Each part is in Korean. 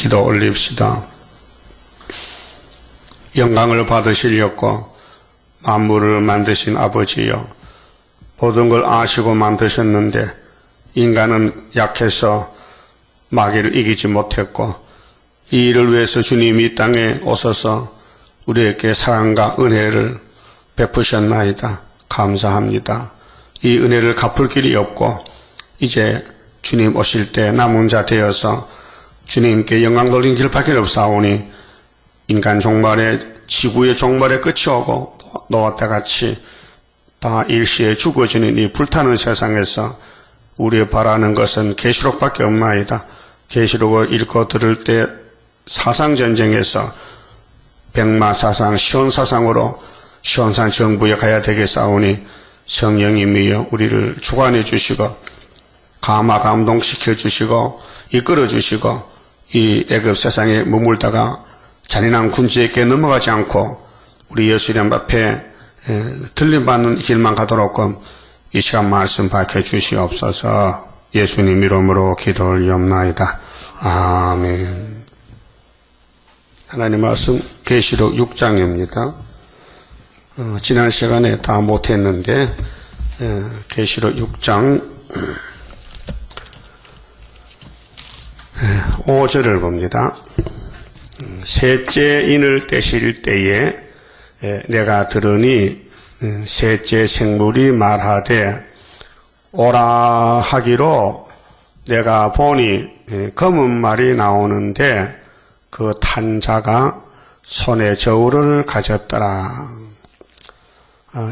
기도 올립시다. 영광을 받으시려고 만물을 만드신 아버지여, 모든 걸 아시고 만드셨는데 인간은 약해서 마귀를 이기지 못했고, 이 일을 위해서 주님이 이 땅에 오셔서 우리에게 사랑과 은혜를 베푸셨나이다. 감사합니다. 이 은혜를 갚을 길이 없고 이제 주님 오실 때 남은 자 되어서 주님께 영광 돌린 길밖에 없사오니 인간 종말에, 지구의 종말에 끝이 오고 너와 때같이 다 일시에 죽어지는 이 불타는 세상에서 우리 바라는 것은 계시록밖에 없나이다. 계시록을 읽고 들을 때 사상전쟁에서 백마사상, 시온사상으로 시온산 정부에 가야 되겠사오니 성령님이여 우리를 주관해 주시고 감화 감동시켜 주시고 이끌어 주시고 이 애굽 세상에 머물다가 잔인한 군주에게 넘어가지 않고 우리 예수님 앞에 들림받는 길만 가도록끔 이 시간 말씀 밝혀 주시옵소서. 예수님 이름으로 기도 올리옵나이다. 아멘. 하나님 말씀 계시록 6장입니다. 지난 시간에 다 못했는데 계시록 6장 5절을 봅니다. 셋째 인을 떼실 때에 내가 들으니 셋째 생물이 말하되 오라 하기로 내가 보니 검은 말이 나오는데 그 탄 자가 손에 저울을 가졌더라.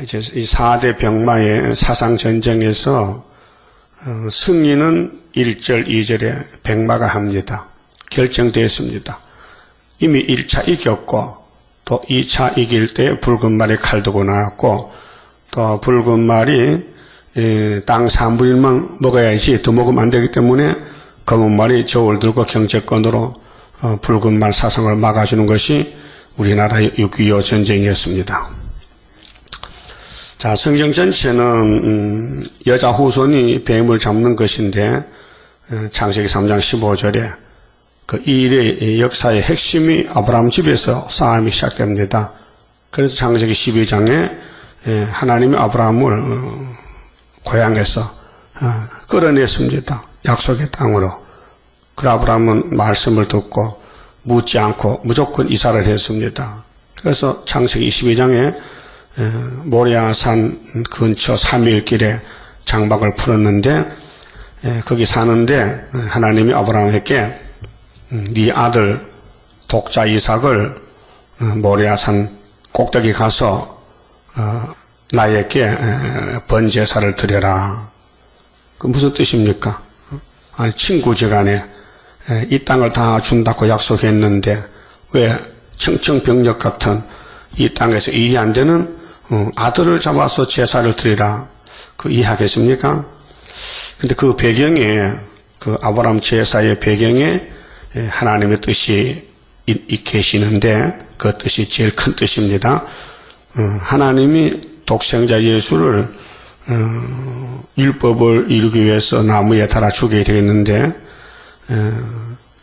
이제 이 4대 병마의 사상전쟁에서 승리는 1절, 2절에 백마가 합니다. 결정되었습니다. 이미 1차 이겼고 또 2차 이길 때 붉은 말이 칼 들고 나왔고 또 붉은 말이 땅 3분의 1만 먹어야지 더 먹으면 안 되기 때문에 검은 말이 저울 들고 경제권으로 붉은 말 사상을 막아주는 것이 우리나라의 6.25 전쟁이었습니다. 자, 성경 전체는 여자 후손이 뱀을 잡는 것인데 창세기 3장 15절에 그 이 일의 역사의 핵심이 아브라함 집에서 싸움이 시작됩니다. 그래서 창세기 12장에 하나님이 아브라함을 고향에서 끌어냈습니다. 약속의 땅으로. 그 아브라함은 말씀을 듣고 묻지 않고 무조건 이사를 했습니다. 그래서 창세기 22장에 모리아산 근처 3일 길에 장막을 풀었는데 거기 사는데 하나님이 아브라함에게 네 아들 독자 이삭을 모리아산 꼭대기 가서 나에게 번제사를 드려라. 그 무슨 뜻입니까? 아니 친구지간에 이 땅을 다 준다고 약속했는데 왜 청청병력 같은 이 땅에서 이해 안 되는 아들을 잡아서 제사를 드리라. 그 이해하겠습니까? 근데 그 배경에, 그 아브라함 제사의 배경에 하나님의 뜻이 계시는데 그 뜻이 제일 큰 뜻입니다. 하나님이 독생자 예수를 율법을 이루기 위해서 나무에 달아 죽게 되었는데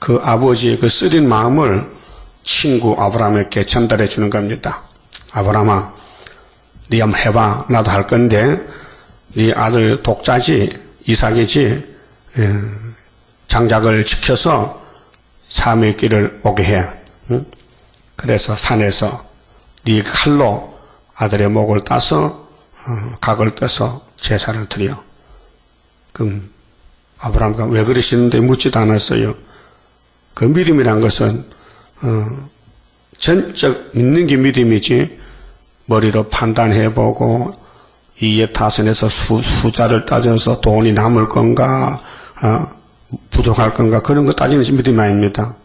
그 아버지의 그 쓰린 마음을 친구 아브라함에게 전달해 주는 겁니다. 아브라함아, 네 한번 해봐. 나도 할 건데 네 아들 독자지 이삭이지 장작을 지켜서 삶의 길을 오게 해. 응? 그래서 산에서 네 칼로 아들의 목을 따서 각을 떼서 제사를 드려. 그럼 아브라함과 왜 그러시는데 묻지도 않았어요. 그 믿음이란 것은 전적 믿는 게 믿음이지 머리로 판단해보고 이에 타선에서 숫자를 따져서 돈이 남을 건가 부족할 건가 그런 거 따지는 믿음이 아닙니다.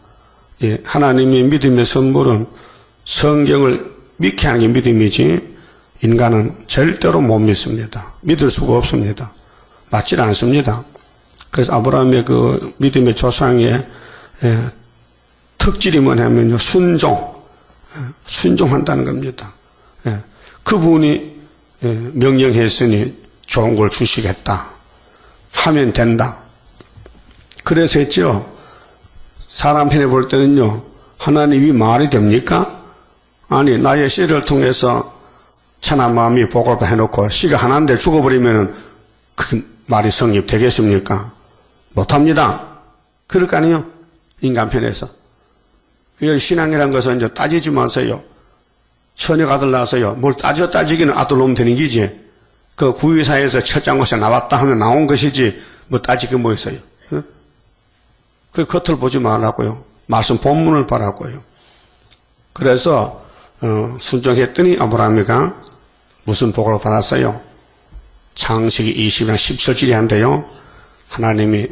예, 하나님의 믿음의 선물은 성경을 믿게 하는 게 믿음이지 인간은 절대로 못 믿습니다. 믿을 수가 없습니다. 맞질 않습니다. 그래서 아브라함의 그 믿음의 조상의 특질이 뭐냐면요, 순종한다는 겁니다. 그분이 명령했으니 좋은 걸 주시겠다 하면 된다. 그래서 했죠. 사람 편에 볼 때는요, 하나님이 말이 됩니까? 아니, 나의 씨를 통해서 천한 마음이 복을 해놓고 씨가 하나인데 죽어버리면 그 말이 성립되겠습니까? 못합니다. 그럴 거 아니에요? 인간 편에서. 그 신앙이란 것은 이제 따지지 마세요. 처녀 아들 낳아서요. 뭘 따지기는 아들 놓으면 되는 기지. 그 구의사에서 첫장 옷에 나왔다 하면 나온 것이지, 뭐 따지기 뭐 있어요. 그 겉을 보지 말라고요. 말씀 본문을 보라고요. 그래서 순종했더니 아브라함이가 무슨 복을 받았어요? 창세기 20장 17절이 한데요. 하나님이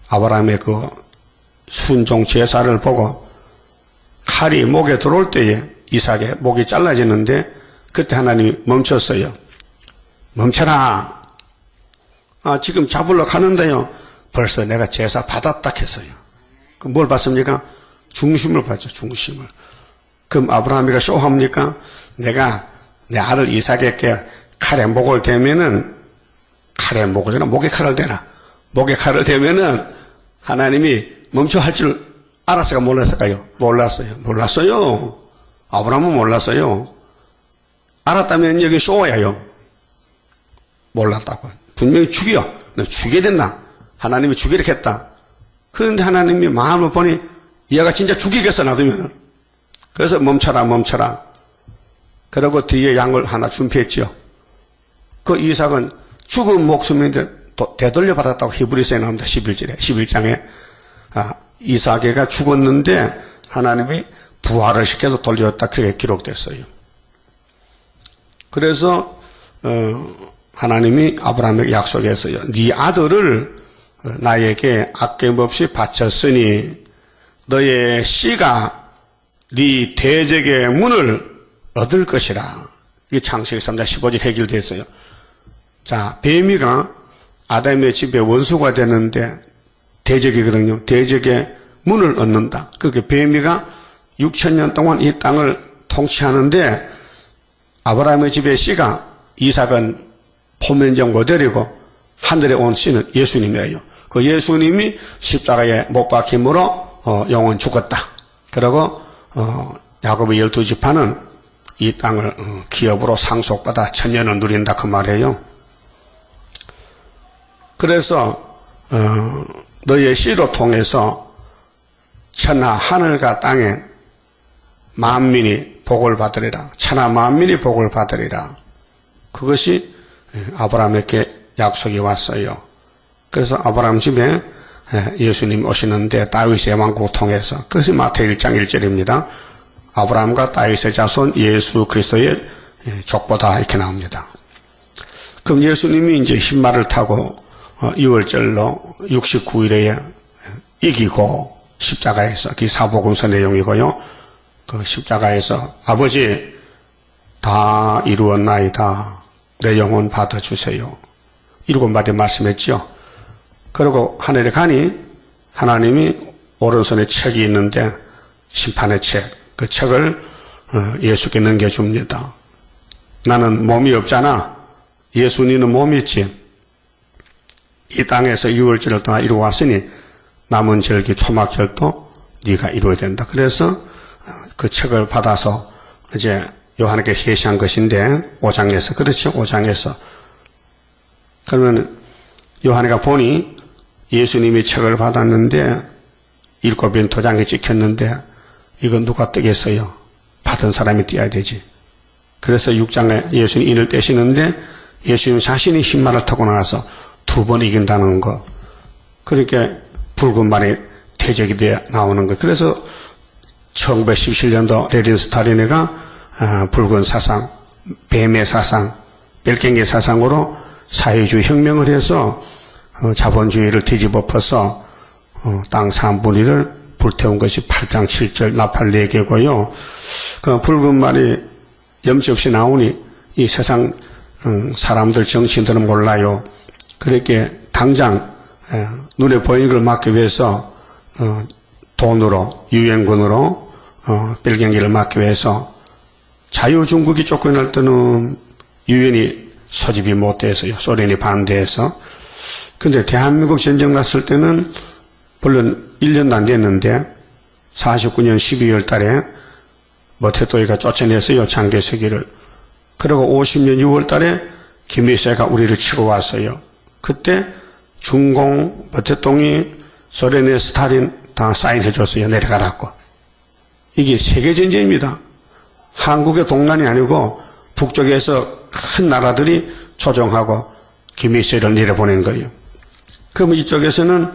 아브라함의 그 순종 제사를 보고 칼이 목에 들어올 때에 이삭의 목이 잘라지는데 그때 하나님이 멈췄어요. 멈춰라. 지금 잡으러 가는데요. 벌써 내가 제사 받았다 했어요. 뭘 받습니까? 중심을 받죠. 중심을. 그럼 아브라함이가 쇼합니까? 내가 내 아들 이삭에게 칼에 목을 대면은 칼에 목을 대나 목에 칼을 대나 목에 칼을 대면은 하나님이 멈춰 할 줄 알았어요? 몰랐을까요? 몰랐어요. 아브라함은 몰랐어요. 알았다면 여기 쇼야요. 몰랐다고. 분명히 죽여. 너 죽여야 된다. 하나님이 죽이려 했다. 그런데 하나님이 마음을 보니 얘가 진짜 죽이겠어 놔두면. 그래서 멈춰라. 그러고 뒤에 양을 하나 준비했죠. 그 이삭은 죽은 목숨인데 또 되돌려 받았다고 히브리서에 나옵니다. 11장에. 이삭에가 죽었는데 하나님이 부활을 시켜서 돌려줬다. 그렇게 기록됐어요. 그래서 하나님이 아브라함에게 약속했어요. 네 아들을 나에게 아낌없이 바쳤으니 너의 씨가 네 대적의 문을 얻을 것이라. 이게 창세기 3장 15절 해결됐어요. 자, 뱀이가 아담의 집에 원수가 되는데 대적이거든요. 대적의 문을 얻는다. 그게 뱀이가 6,000년 동안 이 땅을 통치하는데 아브라함의 집의 씨가 이삭은 포면적 모델이고 하늘에 온 씨는 예수님이에요. 그 예수님이 십자가에 못 박힘으로 영원 죽었다. 그리고 야곱의 12지파는 이 땅을 기업으로 상속받아 천년을 누린다 그 말이에요. 그래서 너의 씨로 통해서 천하 하늘과 땅에 만민이 복을 받으리라. 천하 만민이 복을 받으리라. 그것이 아브라함에게 약속이 왔어요. 그래서 아브라함 집에 예수님 오시는데 다윗의 왕국 통해서, 그것이 마태복음 1장 1절입니다. 아브라함과 다윗의 자손 예수 그리스도의 족보다 이렇게 나옵니다. 그럼 예수님이 이제 흰말을 타고 6월절로 69일에 이기고 십자가에서, 그 사복음서 내용이고요. 그 십자가에서 아버지 다 이루었나이다. 내 영혼 받아주세요. 7마디 말씀했죠. 그리고 하늘에 가니 하나님이 오른손에 책이 있는데 심판의 책, 그 책을 예수께 넘겨줍니다. 나는 몸이 없잖아. 예수님은 몸이 있지. 이 땅에서 6월절을 동안 이루어왔으니 남은 절기 초막절도 네가 이루어야 된다. 그래서 그 책을 받아서 이제 요한에게 계시한 것인데 5장에서, 그렇죠? 5장에서. 그러면 요한이가 보니 예수님이 책을 받았는데 7빈 도장에 찍혔는데 이건 누가 뜨겠어요? 받은 사람이 띄어야 되지. 그래서 6장에 예수님 인을 떼시는데 예수님 자신이 흰말을 타고 나와서 2번 이긴다는 거. 그렇게 붉은 말이 대적이 되어 나오는 거. 그래서 1917년도 레닌 스탈린이가 붉은 사상, 뱀의 사상, 벨갱의 사상으로 사회주의 혁명을 해서 자본주의를 뒤집어 엎어서 땅 3분의 1을 불태운 것이 8장 7절 나팔 4개고요. 그 붉은 말이 염치 없이 나오니 이 세상 사람들, 정치인들은 몰라요. 그렇게 당장 눈에 보이는 걸 막기 위해서 돈으로, 유엔군으로 벨갱기를 막기 위해서 자유중국이 쫓겨날 때는 유엔이 소집이 못 돼서요. 소련이 반대해서. 근데 대한민국 전쟁 났을 때는 물론 1년도 안 됐는데 49년 12월 달에 머태또이가 쫓아냈어요. 장개석이를. 그리고 50년 6월 달에 김일세가 우리를 치고 왔어요. 그때 중공, 머태똥이, 소련의 스탈린 다 사인해 줬어요. 내려가라고. 이게 세계전쟁입니다. 한국의 동란이 아니고 북쪽에서 큰 나라들이 조정하고 김일세를 내려보낸 거예요. 그럼 이쪽에서는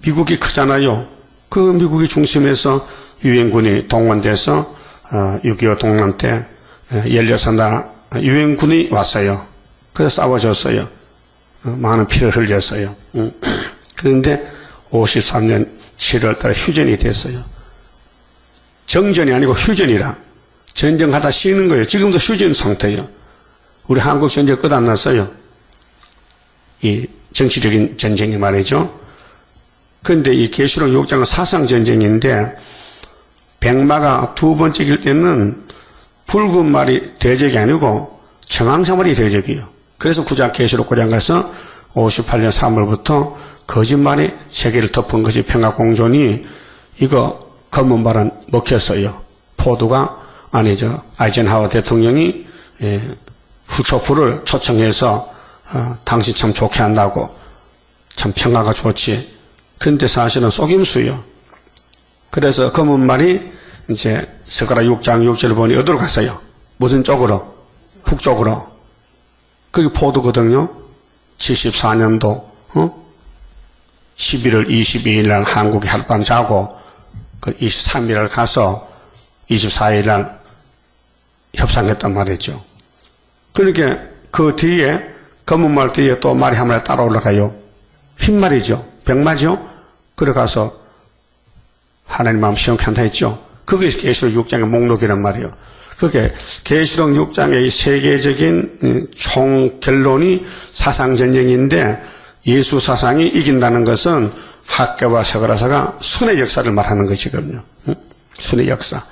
미국이 크잖아요. 그 미국이 중심에서 유엔군이 동원돼서 6.25 동란 때 16나 유엔군이 왔어요. 그래서 싸워줬어요. 많은 피를 흘렸어요. 그런데 53년 7월 달에 휴전이 됐어요. 정전이 아니고 휴전이라. 전쟁하다 쉬는 거예요. 지금도 휴전 상태예요. 우리 한국 전쟁 끝 안 났어요. 이 정치적인 전쟁이 말이죠. 그런데 이 계시록 6장은 사상 전쟁인데 백마가 두 번째 길 때는 붉은 말이 대적이 아니고 청황사 말이 대적이에요. 그래서 구약 계시록 9장 가서 58년 3월부터 거짓말이 세계를 덮은 것이 평화공존이 이거 검은 말은 먹혔어요. 포드가 아니죠. 아이젠하워 대통령이 후초프를 초청해서 당신 참 좋게 한다고 참 평화가 좋지. 그런데 사실은 속임수요. 그래서 검은 말이 이제 스가랴 6장 6절을 보니 어디로 갔어요? 무슨 쪽으로? 북쪽으로. 그게 포도거든요. 74년도 11월 22일 날 한국에 하룻밤 자고 그 23일 날 가서 24일 날 협상했단 말이죠. 그러니까 그 뒤에 검은 말 뒤에 또 말이 한 마리 따라 올라가요. 흰말이죠. 백마죠. 그래 가서 하나님 마음 시험케 한다 했죠. 그게 계시록 6장의 목록이란 말이에요. 그게 계시록 6장의 세계적인 총 결론이 사상전쟁인데 예수 사상이 이긴다는 것은 학계와 서가라사가 순의 역사를 말하는 것이거든요. 순의 역사.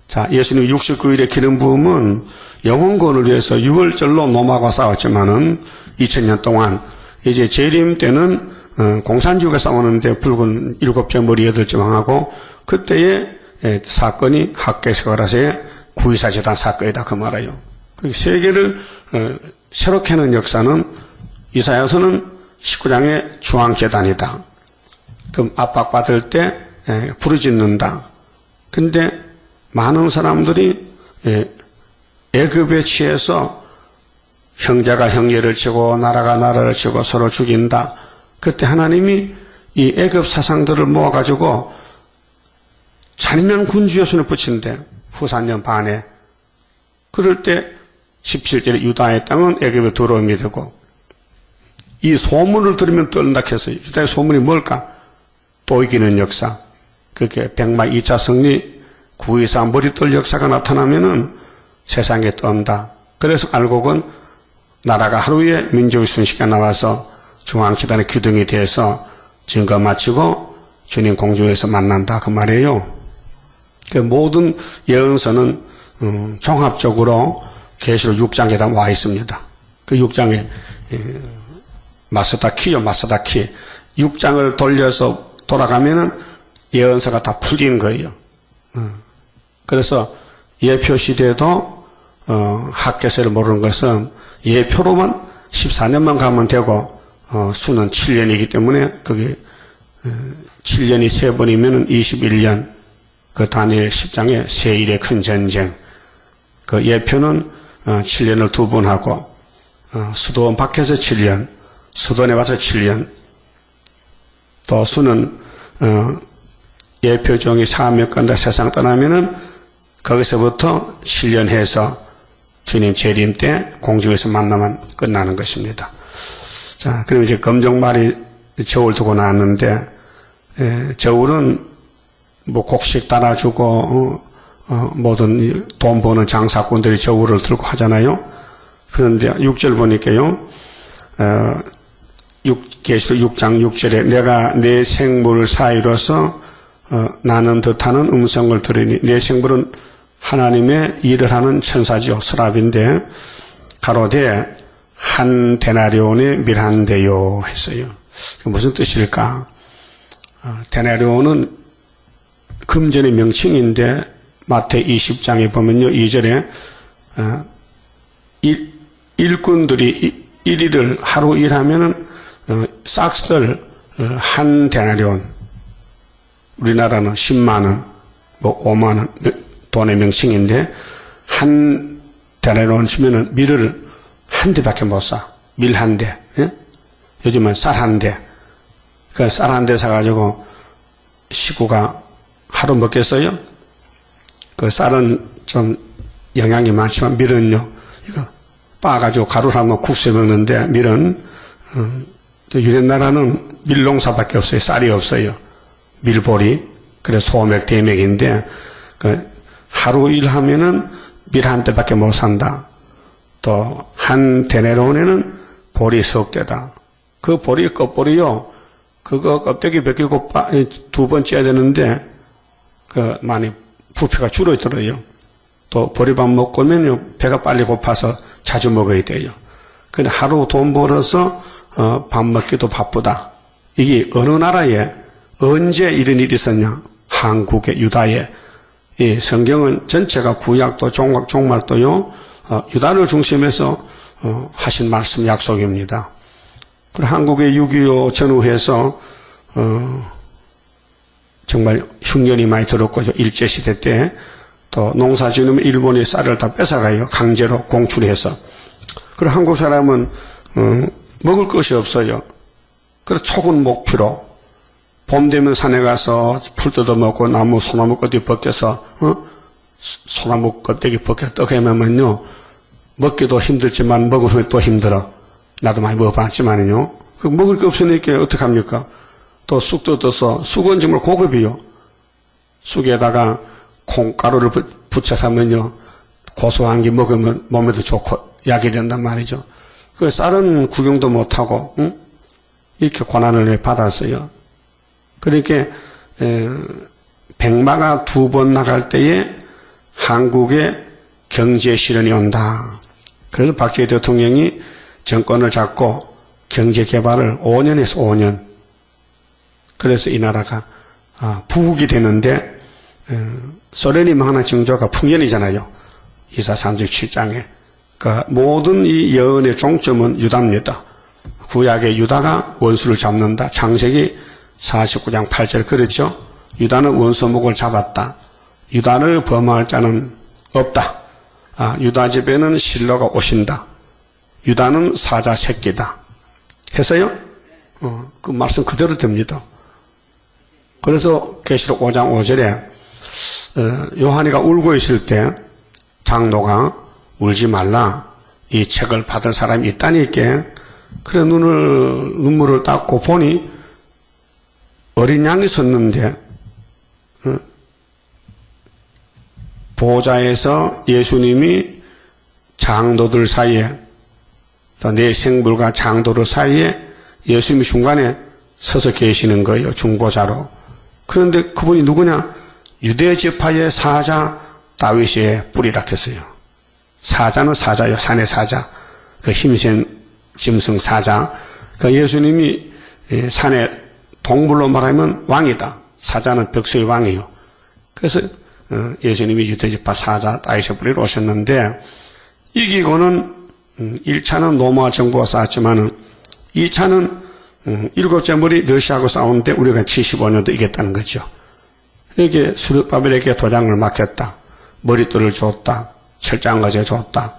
자, 예수님 69일의 기름 부음은 영혼권을 위해서 6월절로 노마과 싸웠지만은 2000년 동안 이제 재림 때는 공산주의가 싸우는데 붉은 7점 머리 8점 왕하고 그때의 사건이 학계 서가라사의 9.24 재단 사건이다 그 말이에요. 세계를 새롭게 하는 역사는 이사야서는 19장의 중앙재단이다. 그럼 압박받을 때 부르짖는다. 근데 많은 사람들이 애급에 취해서 형제가 형제를 치고 나라가 나라를 치고 서로 죽인다. 그때 하나님이 이 애급 사상들을 모아가지고 잔인한 군주의 손에 붙인대. 후산년 반에. 그럴 때 17절에 유다의 땅은 애굽에 들어오게 되고 이 소문을 들으면 떨린다 했어요. 유다의 소문이 뭘까? 또 이기는 역사. 그렇게 백마 2차 승리 9.24 머리떨 역사가 나타나면은 세상에 떤다. 그래서 알곡은 나라가 하루에 민족의 순식간에 나와서 중앙재단의 기둥이 돼서 증거 마치고 주님 공중에서 만난다 그 말이에요. 그 모든 예언서는 종합적으로 계시록 6장에 다 와 있습니다. 그 6장에 마스다키요 마스다키 6장을 돌려서 돌아가면은 예언서가 다 풀리는 거예요. 그래서 예표 시대도 학계서를 모르는 것은 예표로만 14년만 가면 되고 수는 7년이기 때문에 그게 7년이 3번이면 21년 그 다니엘 10장의 세일의 큰 전쟁 그 예표는 7년을 2번 하고 수도원 밖에서 7년 수도원에 와서 7년 또 수는 예표종이 사암에 건다 세상 떠나면은 거기서부터 7년 해서 주님 재림 때 공중에서 만나면 끝나는 것입니다. 자, 그럼 이제 검정말이 저울 두고 나왔는데 저울은 뭐 곡식 따라주고 모든 돈 버는 장사꾼들이 저울을 들고 하잖아요. 그런데 6절 보니까요. 계시록 6장 6절에 내가 내 생물 사이로서 나는 듯하는 음성을 들으니 내 생물은 하나님의 일을 하는 천사죠. 서랍인데 가로되 한 데나리온에 밀한대요 했어요. 무슨 뜻일까? 데나리온은 금전의 명칭인데 마태 20장에 보면요 2절에 일꾼들이 일일을 하루 일하면은 싹스들 한 데나리온, 우리나라는 10만원, 뭐 5만원 돈의 명칭인데 한 데나리온 치면은 밀을 한 대밖에 못 사. 밀 한 대. 예? 요즘은 쌀 한 대. 그 쌀 한 대 사가지고 식구가 하루 먹겠어요? 그 쌀은 좀 영양이 많지만 밀은요, 이거 빻아가지고 가루를 하면 국수에 먹는데 밀은, 유럽나라는 밀농사밖에 없어요. 쌀이 없어요. 밀보리. 그래서 소맥, 대맥인데, 하루 일하면은 밀 한 대밖에 못 산다. 또, 한 데나리온에는 보리 석 대다. 그 보리 껍보리요, 그거 껍데기 벗기고 두 번 쪄야 되는데, 많이 부피가 줄어들어요. 또, 보리밥 먹고 오면요, 배가 빨리 고파서 자주 먹어야 돼요. 근데 하루 돈 벌어서, 밥 먹기도 바쁘다. 이게 어느 나라에, 언제 이런 일이 있었냐? 한국의 유다에. 이 성경은 전체가 구약도 종말도요, 유다를 중심해서, 하신 말씀 약속입니다. 그리고 한국의 6.25 전후해서, 정말 흉년이 많이 들었고요. 일제시대 때. 또 농사 지으면 일본이 쌀을 다 뺏어가요. 강제로 공출해서. 그리고 한국 사람은, 먹을 것이 없어요. 그래서 촉은 목표로 봄 되면 산에 가서 풀 뜯어먹고 나무, 소나무 껍데기 벗겨서 소나무 껍데기 벗겨 떡해면요 먹기도 힘들지만 먹으면 또 힘들어. 나도 많이 먹어봤지만요. 그 먹을 게 없으니까 어떡합니까? 또 쑥 뜯어서 쑥은 정말 고급이요. 쑥에다가 콩가루를 붙여서 하면요 고소한 게 먹으면 몸에도 좋고 약이 된단 말이죠. 그 쌀은 구경도 못하고 이렇게 고난을 받았어요. 그러니까 백마가 2번 나갈 때에 한국에 경제 실현이 온다. 그래서 박정희 대통령이 정권을 잡고 경제 개발을 5년에서 5년. 그래서 이 나라가 부국이 되는데 소련이 망하는 징조가 풍년이잖아요. 이사 37장에. 모든 이 예언의 종점은 유다입니다. 구약의 유다가 원수를 잡는다. 창세기 49장 8절 그렇죠? 유다는 원수목을 잡았다. 유다를 범할 자는 없다. 유다 집에는 실로가 오신다. 유다는 사자 새끼다. 했어요? 그 말씀 그대로 됩니다. 그래서 계시록 5장 5절에 요한이가 울고 있을 때 장로가 울지 말라. 이 책을 받을 사람이 있다니까. 그래 눈물을 닦고 보니 어린 양이 섰는데 보좌에서 예수님이 장로들 사이에 내 생물과 장로들 사이에 예수님이 중간에 서서 계시는 거예요. 중보자로. 그런데 그분이 누구냐? 유대 지파의 사자 다윗의 뿌리라 했어요. 사자는 사자요. 산의 사자. 그 힘센 짐승 사자. 그 예수님이 산의 동물로 말하면 왕이다. 사자는 벽수의 왕이요. 그래서 예수님이 유대지파 사자 다윗의 뿌리로 오셨는데 이기고는 1차는 로마 정부가 싸웠지만 2차는 7째 머리 러시아하고 싸우는데 우리가 75년도 이겼다는 거죠. 여기에 수르바벨에게 도장을 맡겼다. 머리돌을 줬다. 철장과제 줬다.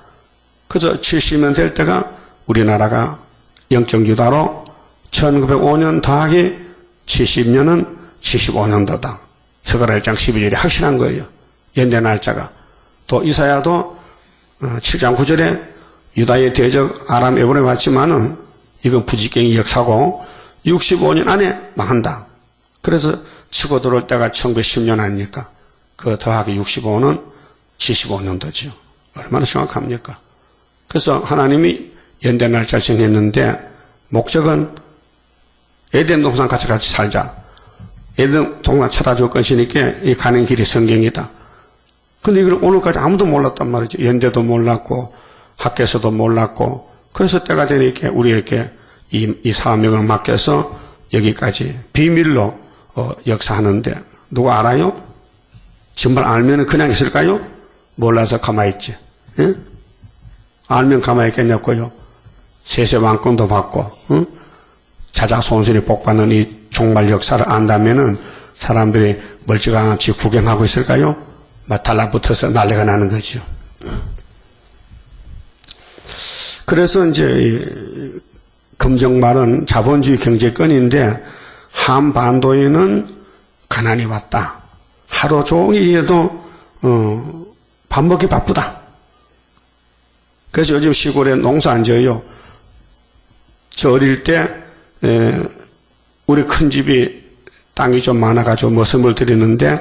그저 70년 될 때가 우리나라가 영적 유다로 1905년 더하기 70년은 75년도다. 서가라 1장 12절이 확실한 거예요. 연대 날짜가. 또 이사야도 7장 9절에 유다의 대적 아람 에브론에 왔지만은 이건 부지경의 역사고 65년 안에 망한다. 그래서 치고 들어올 때가 1910년 아닙니까? 그 더하기 65는 75년도죠. 얼마나 정확합니까? 그래서 하나님이 연대 날짜 정했는데 목적은 에덴 동산 같이 살자. 에덴 동산 찾아줄 것이니까 이 가는 길이 성경이다. 근데 이걸 오늘까지 아무도 몰랐단 말이죠. 연대도 몰랐고 학교에서도 몰랐고 그래서 때가 되니까 우리에게 이 사명을 맡겨서 여기까지 비밀로 역사하는데 누가 알아요? 정말 알면은 그냥 있을까요? 몰라서 가만히 있지. 예? 알면 가만히 있겠냐고요. 세세왕권도 받고, 자자손손이 복받는 이 종말 역사를 안다면은 사람들이 멀찌감치 구경하고 있을까요? 막 달라붙어서 난리가 나는 거죠. 그래서 이제 금정말은 자본주의 경제권인데 한반도에는 가난이 왔다. 하루 종일 해도 밥 먹기 바쁘다. 그래서 요즘 시골에 농사 안 지어요. 저 어릴 때 우리 큰 집이 땅이 좀 많아가지고 머슴을 들이는데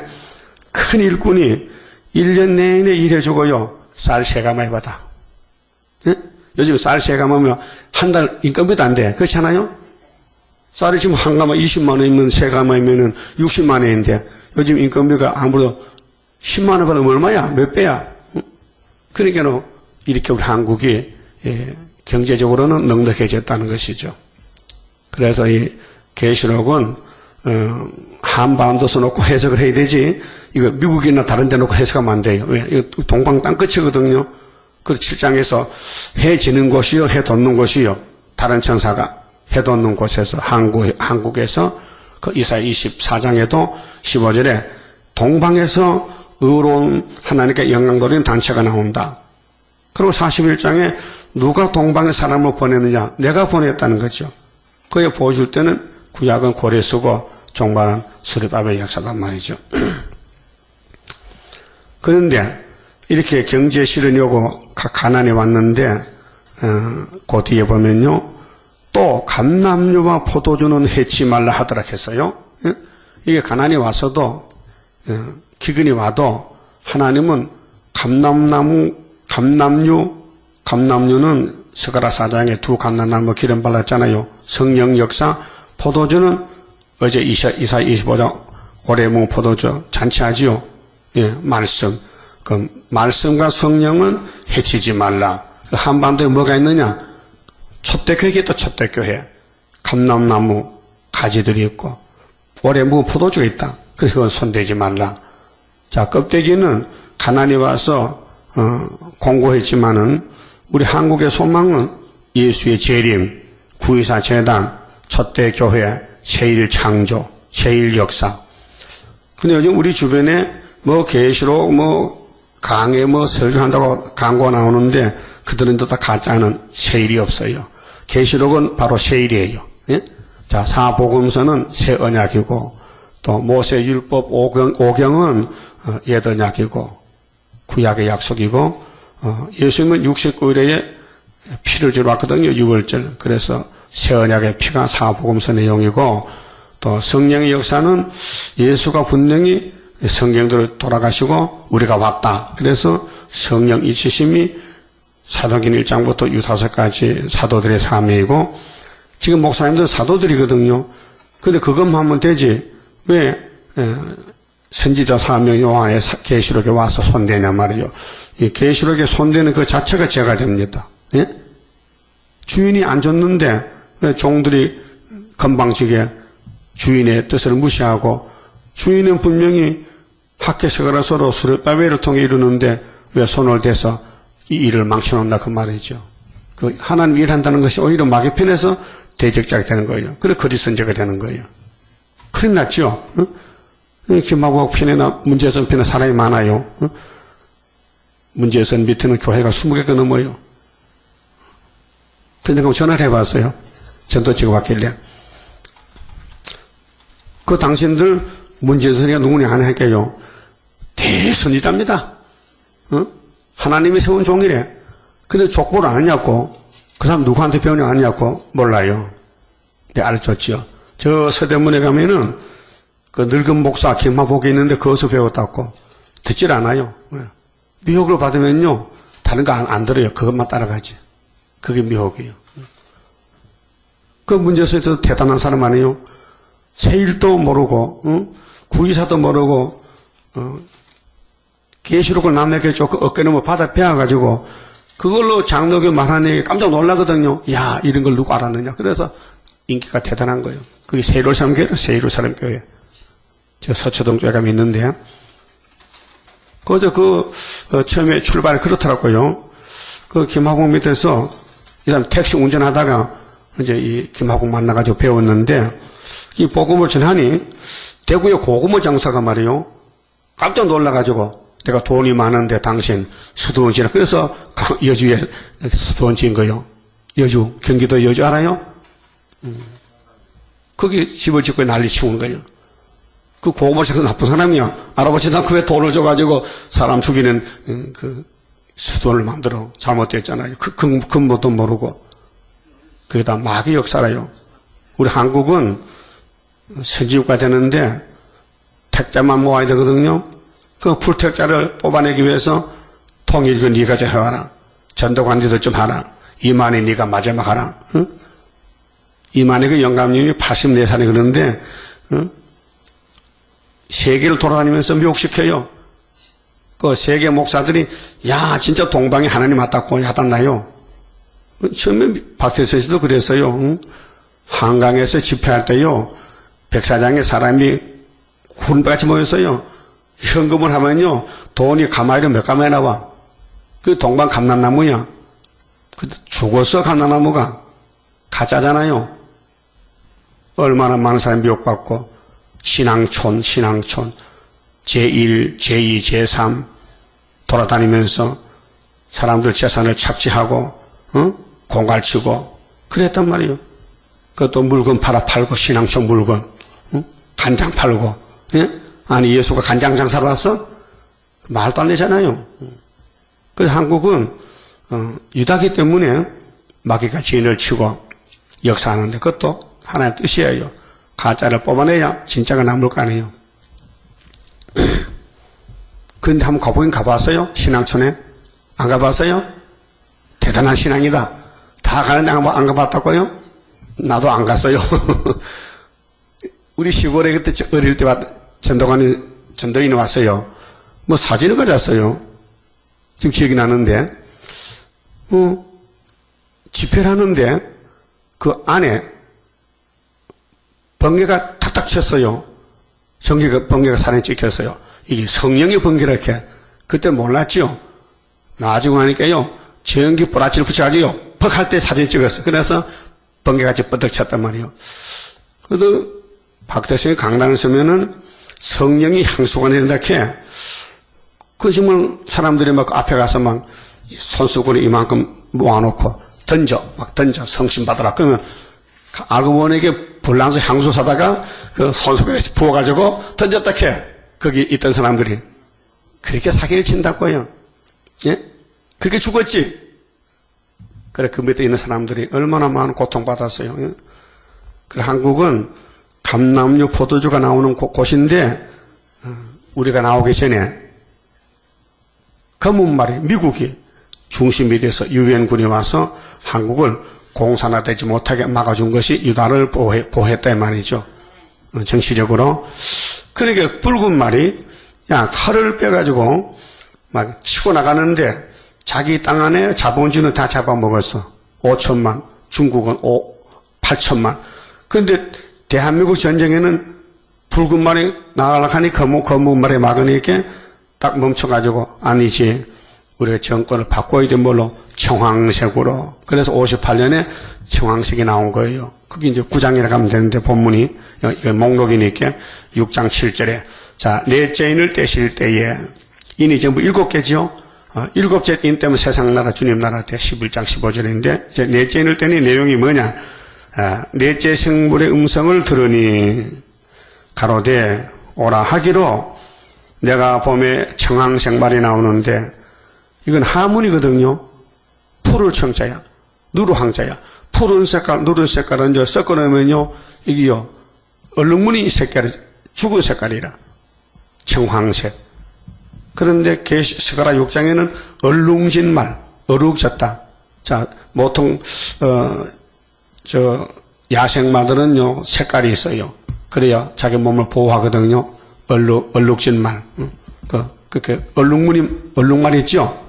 큰 일꾼이 1년 내내 일해주고요. 쌀 3가마에 받아. 예? 요즘 쌀 3가마면 한 달 인건비도 안 돼. 그렇잖아요? 쌀이 지금 한 가마 20만 원이면 3가마이면 60만 원인데 요즘 인건비가 아무래도 10만 원 받으면 얼마야? 몇 배야? 그러니까 이렇게 우리 한국이 경제적으로는 넉넉해졌다는 것이죠. 그래서 이 계시록은 한반도에서 놓고 해석을 해야 되지 이거 미국이나 다른 데 놓고 해석하면 안 돼요. 왜? 이거 동방 땅끝이거든요. 그 7장에서 해 지는 곳이요 해 돋는 곳이요 다른 천사가 해 돋는 곳에서 한국에서 그 이사야 24장에도 15절에 동방에서 의로운 하나님께 영광 돌리는 단체가 나온다. 그리고 41장에 누가 동방에 사람을 보내느냐? 내가 보냈다는 거죠. 그에 보여줄 때는 구약은 고레 쓰고 종말은 스룹바벨 역사단 말이죠. 그런데 이렇게 경제 실현이 오고 가난이 왔는데 그 뒤에 보면요. 또 감람류와 포도주는 해치 말라 하더라 했어요. 이게 가난이 와서도 기근이 와도 하나님은 감람류는 스가랴 4장에 2 감람나무 기름 발랐잖아요. 성령 역사, 포도주는 어제 이사야 25장 올해 묵은 포도주 잔치하지요. 예, 말씀. 그 말씀과 성령은 해치지 말라. 그 한반도에 뭐가 있느냐? 촛대교회에 또 촛대교회. 감람나무 가지들이 있고 올해 묵은 포도주가 있다. 그래서 그건 손대지 말라. 자, 껍데기는 가난이 와서 공고했지만은 우리 한국의 소망은 예수의 재림, 구의사 재단, 촛대교회, 제1창조, 제1역사. 근데 요즘 우리 주변에 뭐 계시록, 뭐 강해, 뭐 설교한다고 광고 나오는데 그들은 다 가짜는 새1이 없어요. 계시록은 바로 새1이에요. 예? 자, 사복음서는 새 언약이고 또 모세율법 5경은 옛 언약이고 구약의 약속이고 예수님은 69일에 피를 주러 왔거든요. 6월절. 그래서 새 언약의 피가 사복음서 내용이고 또 성령의 역사는 예수가 분명히 성경대로 돌아가시고 우리가 왔다. 그래서 성령 이치심이 사도행전 1장부터 유다서까지 사도들의 사명이고 지금 목사님들 사도들이거든요. 근데 그것만 하면 되지 왜 선지자 사명 요한의 계시록에 와서 손대냐 말이에요. 이 계시록에 손대는 그 자체가 죄가 됩니다. 예? 주인이 안 줬는데 왜 종들이 건방지게 주인의 뜻을 무시하고 주인은 분명히 학개서가라 서로 스룹바벨을 통해 이루는데 왜 손을 대서 이 일을 망쳐놓는다 그 말이죠. 그 하나님 일한다는 것이 오히려 마귀 편에서 대적자가 되는 거예요. 그래 거짓선제가 되는 거예요. 큰일 났죠. 김하국 편에나 문제선 편에 사람이 많아요. 문제선 밑에는 교회가 20개가 넘어요. 근데 그럼 전화를 해봤어요. 전도 찍어 왔길래. 그 당신들 문제선이가 누구냐 하나 할게요. 대선지자입니다. 하나님이 세운 종이래. 근데 족보를 안 했냐고. 그 사람 누구한테 배우냐 안 했냐고. 몰라요. 네, 알려줬죠. 저 서대문에 가면은 그 늙은 목사 김하복이 있는데 거기서 배웠다고. 듣질 않아요. 미혹을 받으면요. 다른 거 안 들어요. 그것만 따라가지. 그게 미혹이에요. 그 문제에서 대단한 사람 아니에요. 세일도 모르고 구의사도 모르고 계시록을 남에게 줬고 어깨너머 바다 베어가지고 그걸로 장로교 말하니 깜짝 놀라거든요. 야 이런 걸 누구 알았느냐. 그래서 인기가 대단한 거예요. 그게 세이루살렘 교회, 세이루살렘 교회. 저 서초동 쪽에 가면 있는데 그저 처음에 출발이 그렇더라고요. 그 김하국 밑에서 일단 택시 운전하다가 이제 이 김하국 만나가지고 배웠는데 이 복음을 전하니 대구의 고구마 장사가 말이요. 깜짝 놀라가지고 내가 돈이 많은데 당신 수도원지라 그래서 여주에 수도원지인 거요. 여주, 경기도 여주 알아요? 거기 집을 짓고 난리 치우는 거예요. 그 고구마 장사 나쁜 사람이야. 할아버지는 그 왜 돈을 줘가지고 사람 죽이는 그 수도원을 만들어 잘못됐잖아요. 근본도 모르고. 그게 다 마귀 역사라요. 우리 한국은 선진국가 되는데 택자만 모아야 되거든요. 그 불택자를 뽑아내기 위해서 통일교 네가 좀 해와라. 전도관리도 좀 하라. 이만희 네가 마지막 하라. 응? 이만희 그 영감님이 84살이 그러는데 응? 세계를 돌아다니면서 미혹시켜요. 그 세계 목사들이 야 진짜 동방에 하나님 왔다고 야단나요. 처음에 박태선 씨도 그랬어요. 응? 한강에서 집회할 때요. 백사장에 사람이 군배같이 모였어요. 현금을 하면요. 돈이 가마이로 몇 가마에 나와. 그 동방 감람나무야. 죽었어 감람나무가. 가짜잖아요. 얼마나 많은 사람이 미혹받고 신앙촌 제1, 제2, 제3 돌아다니면서 사람들 재산을 착취하고 공갈치고 그랬단 말이에요. 그것도 물건 팔고 신앙촌 물건 간장 팔고 예? 아니 예수가 간장 장사로 왔어? 말도 안 되잖아요. 그래서 한국은 유다기 때문에 마귀가 죄인을 치고 역사하는데 그것도 하나의 뜻이에요. 가짜를 뽑아내야 진짜가 남을 거 아니에요. 그런데 한번 가보긴 가봤어요? 신앙촌에? 안 가봤어요? 대단한 신앙이다. 다 가는데 안 가봤다고요? 나도 안 갔어요. 우리 시골에 그때 어릴 때 전도인이 왔어요. 뭐 사진을 가졌어요. 지금 기억이 나는데, 집회를 하는데 그 안에 번개가 탁탁 쳤어요. 번개가 사진에 찍혔어요. 이게 성령의 번개라 이렇게. 그때 몰랐죠. 나중에 하니까요. 전기 뿌라치를 붙여가지고 퍽 할 때 사진 찍었어. 그래서 번개같이 뻗덕 쳤단 말이에요. 그래도 박대성이 강단을 쓰면은 성령이 향수가 내린다 이렇게. 그 정말 사람들이 막 앞에 가서 막 손수건을 이만큼 모아놓고 막 던져 성신 받아라. 그러면 알고 보니 이게 불량서 향수 사다가 그 손수건에 부어가지고 던졌다 해. 거기 있던 사람들이 그렇게 사기를 친다고요. 예? 그렇게 죽었지. 그래 그 밑에 있는 사람들이 얼마나 많은 고통받았어요. 예? 그래 한국은 감남류 포도주가 나오는 곳인데 우리가 나오기 전에 검은말이 미국이 중심이 돼서 유엔군이 와서 한국을 공산화되지 못하게 막아준 것이 유다를 보호했다 이 말이죠. 정치적으로. 그러니까 붉은 말이 야 칼을 빼가지고 막 치고 나가는데 자기 땅 안에 자본주의는 다 잡아먹었어. 5천만, 중국은 8천만. 그런데 대한민국 전쟁에는 붉은 말이 나가려고 하니 검은 말이 막으니까 딱 멈춰가지고 아니지 우리가 정권을 바꿔야 돼 뭘로? 청황색으로. 그래서 58년에 청황색이 나온 거예요. 그게 이제 9장이라고 하면 되는데 본문이 이건 목록이니까 6장 7절에 자 넷째 인을 떼실 때에 인이 전부 7개죠. 7째 인 때문에 세상 나라 주님 나라 때 11장 15절인데 이제 넷째 인을 떼니 내용이 뭐냐? 넷째 생물의 음성을 들으니 가로되 오라 하기로 내가 봄에 청황색 말이 나오는데 이건 하문이거든요. 푸를 청자야. 누르 황자야. 푸른 색깔, 누른 색깔은 이제 섞어놓으면요. 이게요. 얼룩무늬 색깔이 죽은 색깔이라. 청황색. 그런데 스가랴 6장에는 얼룩진 말, 어룩졌다. 자, 보통, 야생마들은요, 색깔이 있어요. 그래야 자기 몸을 보호하거든요. 얼룩진 말. 얼룩말 있죠?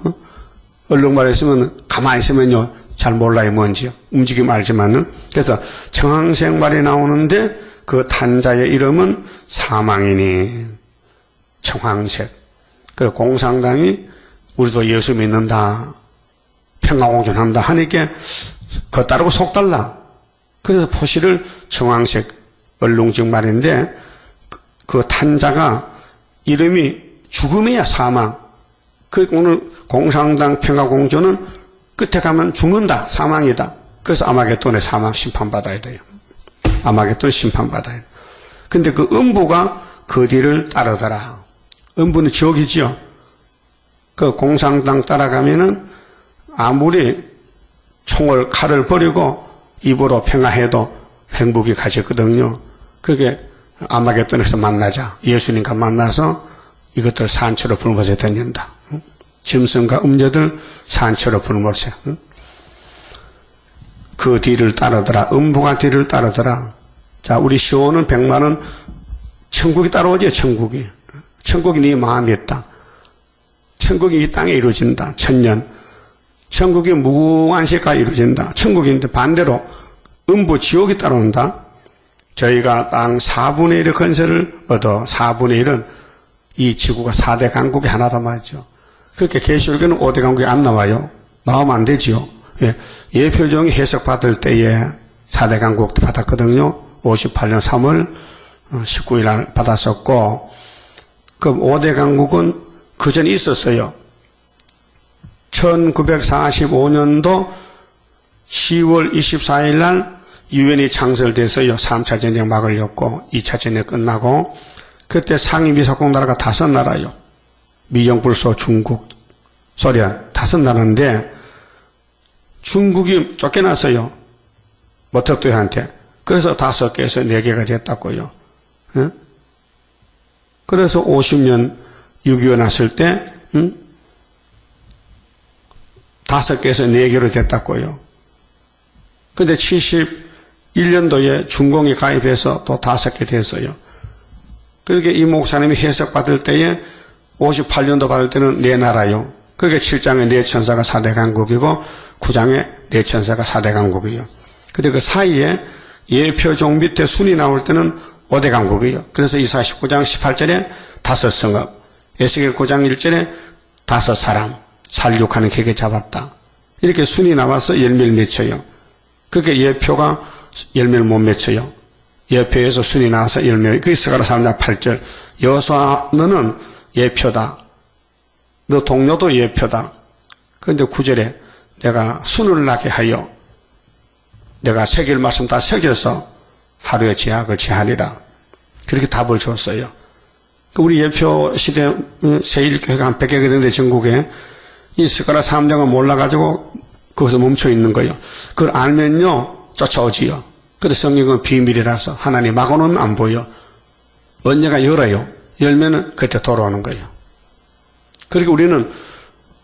얼룩말 있으면, 가만히 있으면요, 잘 몰라요, 뭔지요. 움직임 알지만은. 그래서 청황색 말이 나오는데, 그 탄자의 이름은 사망이니. 청황색. 그리고 공산당이 우리도 예수 믿는다, 평화공존한다 하니까 그거 따르고 속 달라. 그래서 포실을 정황색 얼룩진 말인데 그 탄자가 이름이 죽음이야, 사망. 그 오늘 공산당 평화공존은 끝에 가면 죽는다, 사망이다. 그래서 아마겟돈에 사망 심판받아야 돼요. 아마겟돈 심판받아야 돼요. 근데 그 음부가 그 뒤를 따르더라. 음부는 지옥이지요. 그 공산당 따라가면은 아무리 총을, 칼을 버리고 입으로 평화해도 행복이 가졌거든요. 그게 아마겟돈에서 만나자. 예수님과 만나서 이것들 산채로 불못에 던진다. 짐승과 음녀들 산채로 불못에. 그 뒤를 따르더라. 음부가 뒤를 따르더라. 자, 우리 시온은 100만원 천국이 따라오죠, 천국이. 천국이 네 마음에 있다. 천국이 이 땅에 이루어진다. 천년. 천국이 무궁한 시까지 이루어진다. 천국인데 반대로 음부 지옥이 따라온다. 저희가 땅 4분의 1의 건설을 얻어 4분의 1은 이 지구가 4대 강국이 하나다 말이죠. 그렇게 계시록에는 5대 강국이 안 나와요. 나오면 안 되지요. 예. 예표종이 해석받을 때에 4대 강국도 받았거든요. 58년 3월 19일 날 받았었고, 그 5대 강국은 그 전에 있었어요. 1945년도 10월 24일 날 유엔이 창설돼서요. 3차 전쟁 막으려고 2차 전쟁 끝나고, 그때 상위 미사공 나라가 5나라요. 미정, 불소, 중국, 소련 5나라인데 중국이 쫓겨났어요. 머턱도한테. 그래서 5개에서 4개가 됐다고요. 예? 그래서 50년 6.25 났을 때 5개에서 4개로 됐다고요. 근데 71년도에 중공이 가입해서 또 5개 됐어요. 그렇게 이 목사님이 해석받을 때에 58년도 받을 때는 4나라요. 그렇게 7장의 4천사가 4대 강국이고 9장의 4천사가 4대 강국이요. 근데 그 사이에 예표종 밑에 순이 나올 때는 5대 강국이요. 그래서 이사야 19장 18절에 5성읍, 에스겔 9장 1절에 5사람, 살육하는 객에 잡았다. 이렇게 순이 나와서 열매를 맺혀요. 그렇게 예표가 열매를 못 맺혀요. 예표에서 순이 나와서 열매, 그게 스가랴 3장 8절. 여호수아 너는 예표다. 너 동료도 예표다. 그런데 9절에 내가 순을 나게 하여 내가 새길 말씀 다 새겨서 하루의 제약을 제하리라. 그렇게 답을 줬어요. 우리 예표 시대 세일교회가 한 100개 되는데 전국에 이 스가랴 3장을 몰라가지고 거기서 멈춰 있는 거예요. 그걸 알면요 쫓아오지요. 그래서 성경은 비밀이라서 하나님 막아놓으면 안 보여. 언제가 열어요. 열면은 그때 돌아오는 거예요. 그리고 우리는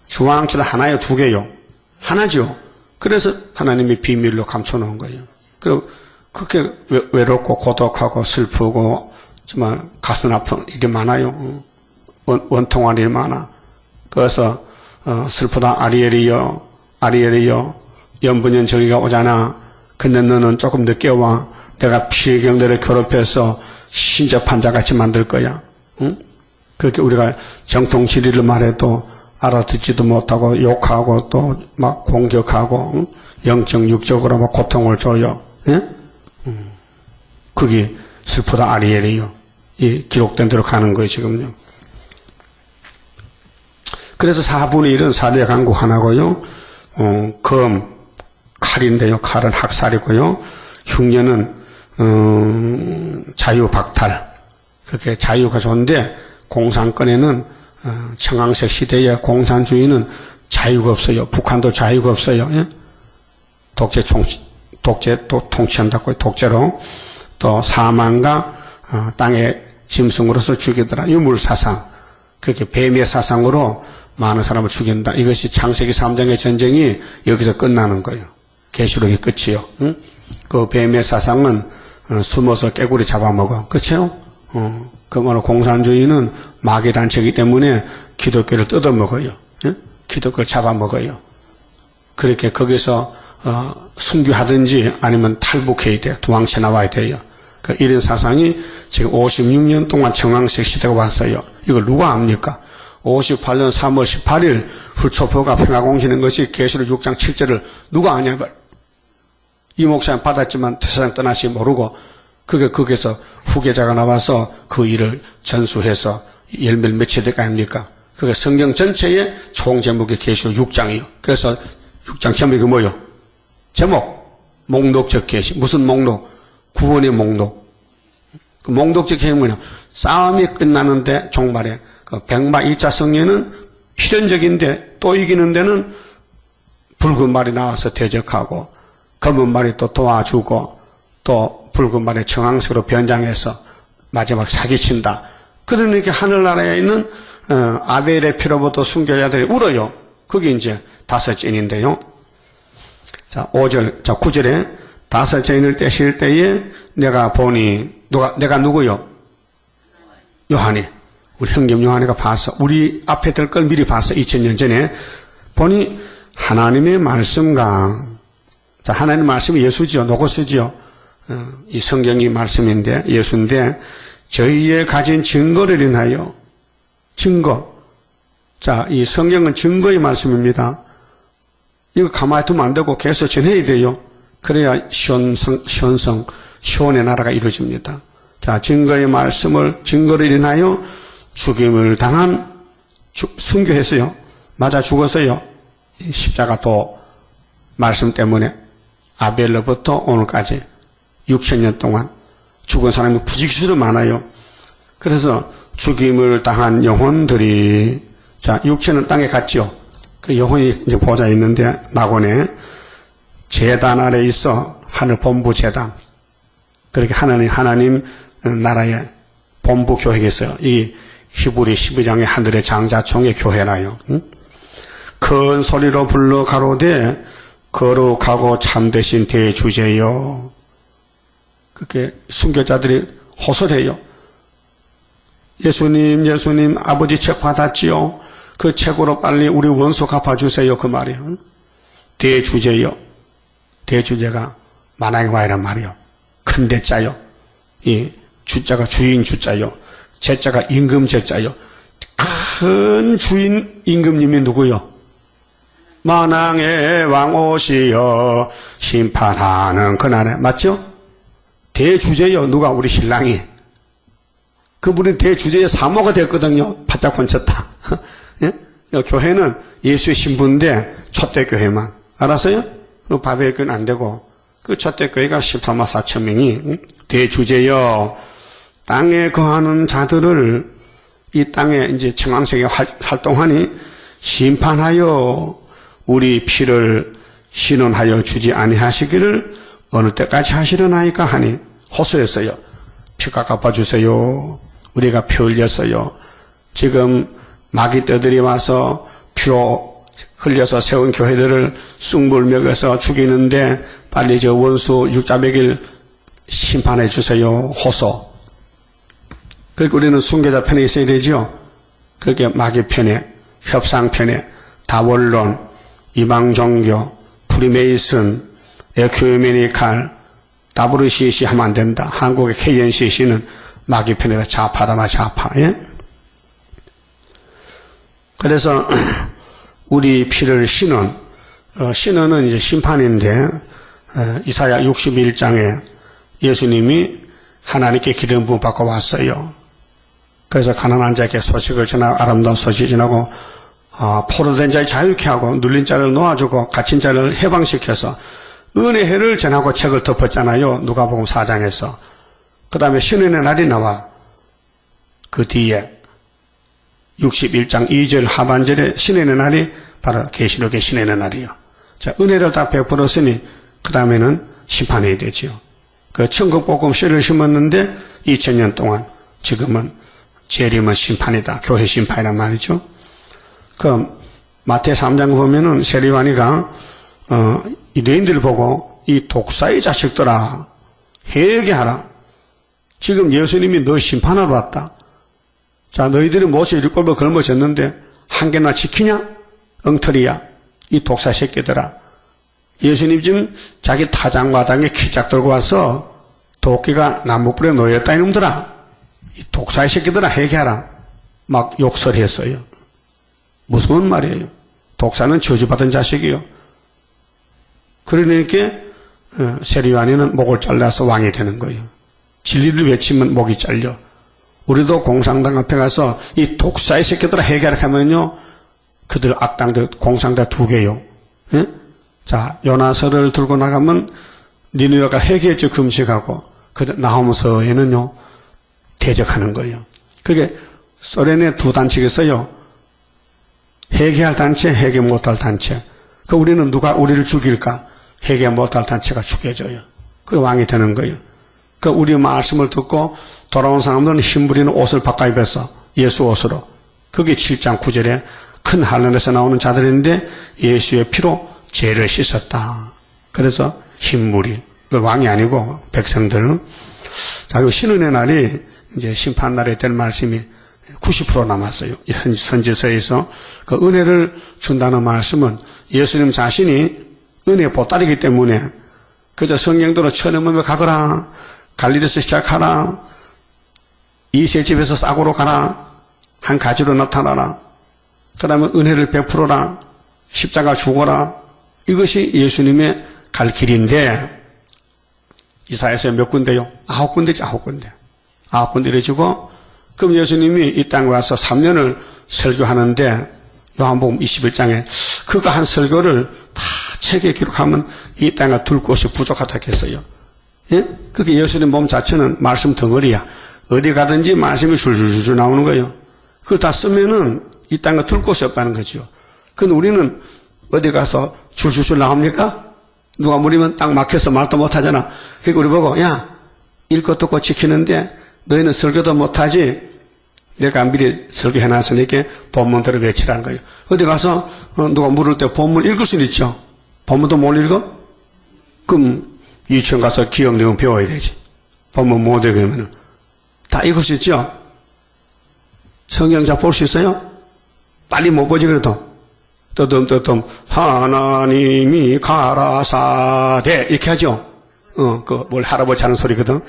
주황치다 하나요, 2개요? 하나죠. 그래서 하나님이 비밀로 감춰놓은 거예요. 그리고 그렇게 외롭고 고독하고 슬프고 정말 가슴 아픈 일이 많아요. 원통한 일이 많아. 그래서 슬프다 아리엘이여, 아리엘이여, 연분연 저기가 오잖아. 근데 너는 조금 늦게 와. 내가 필경들을 괴롭혀서 신접한 자같이 만들 거야. 응? 그렇게 우리가 정통 진리를 말해도 알아듣지도 못하고 욕하고 또 막 공격하고 응? 영적 육적으로 막 고통을 줘요. 예? 그게 슬프다 아리엘이요. 이 기록된 대로 가는 거예요 지금요. 그래서 4분의 1은 4대 강국 하나고요. 검 칼인데요. 칼은 학살이고요. 흉년은 자유박탈. 그렇게 자유가 좋은데 공산권에는 청황색 시대에 공산주의는 자유가 없어요. 북한도 자유가 없어요. 예? 독재 통치한다고 독재로. 또 사망과 땅의 짐승으로서 죽이더라. 유물사상. 그렇게 뱀의 사상으로 많은 사람을 죽인다. 이것이 창세기 3장의 전쟁이 여기서 끝나는 거예요. 계시록이 끝이요. 응? 그 뱀의 사상은 숨어서 깨구리 잡아먹어. 그렇죠? 그러므로 공산주의는 마귀 단체이기 때문에 기독교를 뜯어먹어요. 예? 기독교를 잡아먹어요. 그렇게 거기서 순교하든지 아니면 탈북해야 돼요. 도망쳐 나와야 돼요. 이런 사상이 지금 56년 동안 청황색 시대가 왔어요. 이걸 누가 압니까? 58년 3월 18일 훌초표가 평화공시는 것이 계시록 6장 7절을 누가 아냐? 이 목사님 받았지만 세상 떠나시 모르고 그게 거기서 후계자가 나와서 그 일을 전수해서 열몇 며칠 될까 아닙니까? 그게 성경 전체의 총 제목이 계시록 6장이요. 그래서 6장 제목이 뭐요? 제목 목록적 계시. 무슨 목록? 구원의 목록. 그 목록적 계시는 뭐냐? 싸움이 끝나는데 종말에 그 백마 2차 성례는 필연적인데 또 이기는 데는 붉은 말이 나와서 대적하고 검은 말이 또 도와주고 또 붉은 말이 청황색으로 변장해서 마지막 사기친다. 그러니까 하늘나라에 있는 아벨의 피로부터 순교자들이 울어요. 그게 이제 다섯 째인데요. 자, 5절, 자, 9절에 다섯 째인을 떼실 때에 내가 보니 내가 누구요? 요한이. 우리 형님 요한이가 봤어. 우리 앞에 될 걸 미리 봤어. 2000년 전에. 보니 하나님의 말씀과, 자, 하나님의 말씀이 예수지요. 노고스지요. 이 성경이 말씀인데, 예수인데, 저희의 가진 증거를 인하여, 증거. 자, 이 성경은 증거의 말씀입니다. 이거 가만히 두면 안 되고 계속 전해야 돼요. 그래야 시온의 나라가 이루어집니다. 자, 증거의 말씀을, 증거를 인하여 죽임을 당한, 순교했어요. 맞아 죽었어요. 십자가 또 말씀 때문에 아벨로부터 오늘까지 6000년 동안 죽은 사람이 부지기수로 많아요. 그래서 죽임을 당한 영혼들이, 자, 육체는 땅에 갔지요. 그 영혼이 이제 보좌에 있는데, 낙원에 제단 아래 있어. 하늘 본부 제단. 그렇게 하나님 나라의 본부 교회가 있어요. 이 히브리 12장의 하늘의 장자총의 교회라요. 응? 큰 소리로 불러 가로되 거룩하고 참되신 대주제여. 그렇게 순교자들이 호소해요. 예수님 아버지 책 받았지요. 그 책으로 빨리 우리 원수 갚아주세요. 그 말이에요. 대주제여. 대주제가 만왕의 와이란 말이요. 큰 대자요. 이 주자가 주인 주자요. 제자가 임금 제자요. 큰 주인 임금님이 누구요? 만왕의 왕 오시어 심판하는 그날에. 맞죠? 대주제요. 누가? 우리 신랑이. 그분이 대주제의 사모가 됐거든요. 바짝 건쳤다. 예? 교회는 예수의 신부인데 초대교회만. 알았어요? 그 바벨교회는 안 되고 그 초대교회가 14만 4천 명이 대주제여. 땅에 거하는 자들을 이 땅에 이제 청황색에 활동하니 심판하여 우리 피를 신원하여 주지 아니하시기를 어느 때까지 하시려나이까 하니 호소했어요. 피가 갚아주세요. 우리가 피 흘렸어요. 지금 마귀떼들이 와서 피로 흘려서 세운 교회들을 쑥물 먹여서 죽이는데 빨리 저 원수 육자백일 심판해 주세요. 호소. 그러니까 우리는 순교자 편에 있어야 되죠. 그게 마귀 편에, 협상 편에, 다원론, 이방종교, 프리메이슨, 에큐메니칼, WCC 하면 안 된다. 한국의 KNCC는 마귀 편에다 좌파다, 좌파. 예? 그래서 우리 피를 신원은 이제 심판인데, 이사야 61장에 예수님이 하나님께 기름 부음 받고 왔어요. 그래서 가난한 자에게 소식을 전하고, 아름다운 소식을 전하고, 포로된 자를 자유케 하고, 눌린 자를 놓아주고, 갇힌 자를 해방시켜서 은혜를 전하고 책을 덮었잖아요. 누가복음 4장에서. 그 다음에 신은의 날이 나와. 그 뒤에 61장 2절 하반절에 신은의 날이 바로 계시록의 신은의 날이요. 자, 은혜를 다 베풀었으니 그 다음에는 심판해야 되지요. 그 천국복음 씨를 심었는데 2000년 동안 지금은 재림은 심판이다. 교회 심판이란 말이죠. 그 마태 3장 보면은 세리와니가 유대인들을 보고 이 독사의 자식들아 회개하라. 지금 예수님이 너 심판하러 왔다. 자, 너희들이 모세 율법을 걸머졌는데 한 개나 지키냐? 엉터리야. 이 독사 새끼들아. 예수님 지금 자기 타작마당에 키짝 들고 와서 도끼가 나무불에 놓였다 이놈들아. 이 독사의 새끼들아 회개하라. 막 욕설했어요. 무서운 말이에요. 독사는 저주받은 자식이요. 그러니까 세리요한이는 목을 잘라서 왕이 되는 거예요. 진리를 외치면 목이 잘려. 우리도 공산당 앞에 가서 이 독사의 새끼들아 해결하면요, 그들 악당들 공산당 2개요. 예? 자, 요나서를 들고 나가면 니느웨가 회개했죠. 금식하고. 그 나홈서에는요 대적하는 거예요. 그게 소련의 2단체가 있어요. 회개할 단체, 회개 못할 단체. 그 우리는 누가 우리를 죽일까? 회개 못할 단체가 죽여져요. 그 왕이 되는 거예요. 그 우리 말씀을 듣고 돌아온 사람들은 흰부리는 옷을 바꿔 입었어. 예수 옷으로. 그게 7장 9절에 큰 환난에서 나오는 자들인데 예수의 피로 죄를 씻었다. 그래서 흰무리. 그 왕이 아니고 백성들은. 자, 그 신은의 날이 이제 심판날에 될 말씀이 90% 남았어요. 선지서에서. 그 은혜를 준다는 말씀은 예수님 자신이 은혜 보따리기 때문에 그저 성경대로 천연몸에 가거라, 갈릴리에서 시작하라, 이세 집에서 싸구로 가라, 한 가지로 나타나라, 그 다음에 은혜를 베풀어라, 십자가 죽어라. 이것이 예수님의 갈 길인데 이사야서 몇 군데요? 9군데지, 9군데. 9군데 이루어지고, 그럼 예수님이 이 땅에 와서 3년을 설교하는데 요한복음 21장에 그가 한 설교를 다 책에 기록하면 이 땅에 둘 곳이 부족하다 했어요. 예? 그게 예수님 몸 자체는 말씀 덩어리야. 어디 가든지 말씀이 줄줄줄 나오는 거예요. 그걸 다 쓰면은 이 땅에 둘 곳이 없다는 거죠. 근데 우리는 어디 가서 줄줄줄 나옵니까? 누가 물으면 딱 막혀서 말도 못하잖아. 그러니까 우리 보고, 야, 읽고 듣고 지키는데 너희는 설교도 못하지? 내가 미리 설교해놨으니까 본문대로 외치라는 거예요. 어디 가서 누가 물을 때 본문 읽을 수는 있죠. 본문도 못 읽어? 그럼 유치원 가서 기억 내용 배워야 되지. 본문 못 읽으면 다 읽을 수 있죠? 성경자 볼 수 있어요? 빨리 못 보지 그래도. 떠듬떠듬 하나님이 가라사대 이렇게 하죠. 그 뭘 할아버지 하는 소리거든.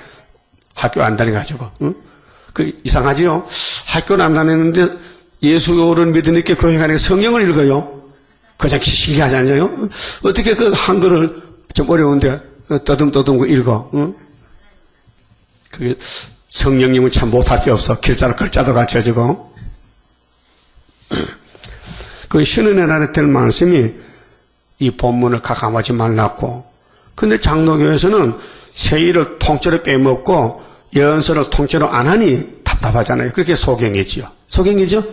학교 안 다녀가지고. 그 이상하지요? 학교는 안 다니는데 예수를 믿으니까 교회 가니까 성경을 읽어요. 그냥 신기하지 않아요? 어떻게 그 한글을 좀 어려운데 떠듬떠듬 읽어? 그게 성령님은 참 못할 게 없어. 글자도 가르쳐주고. 그 신은의 날에 될 말씀이 이 본문을 가감하지 말랐고, 근데 장로교에서는 세일을 통째로 빼먹고 예언서를 통째로 안 하니 답답하잖아요. 그렇게 소경이지요. 소경이죠?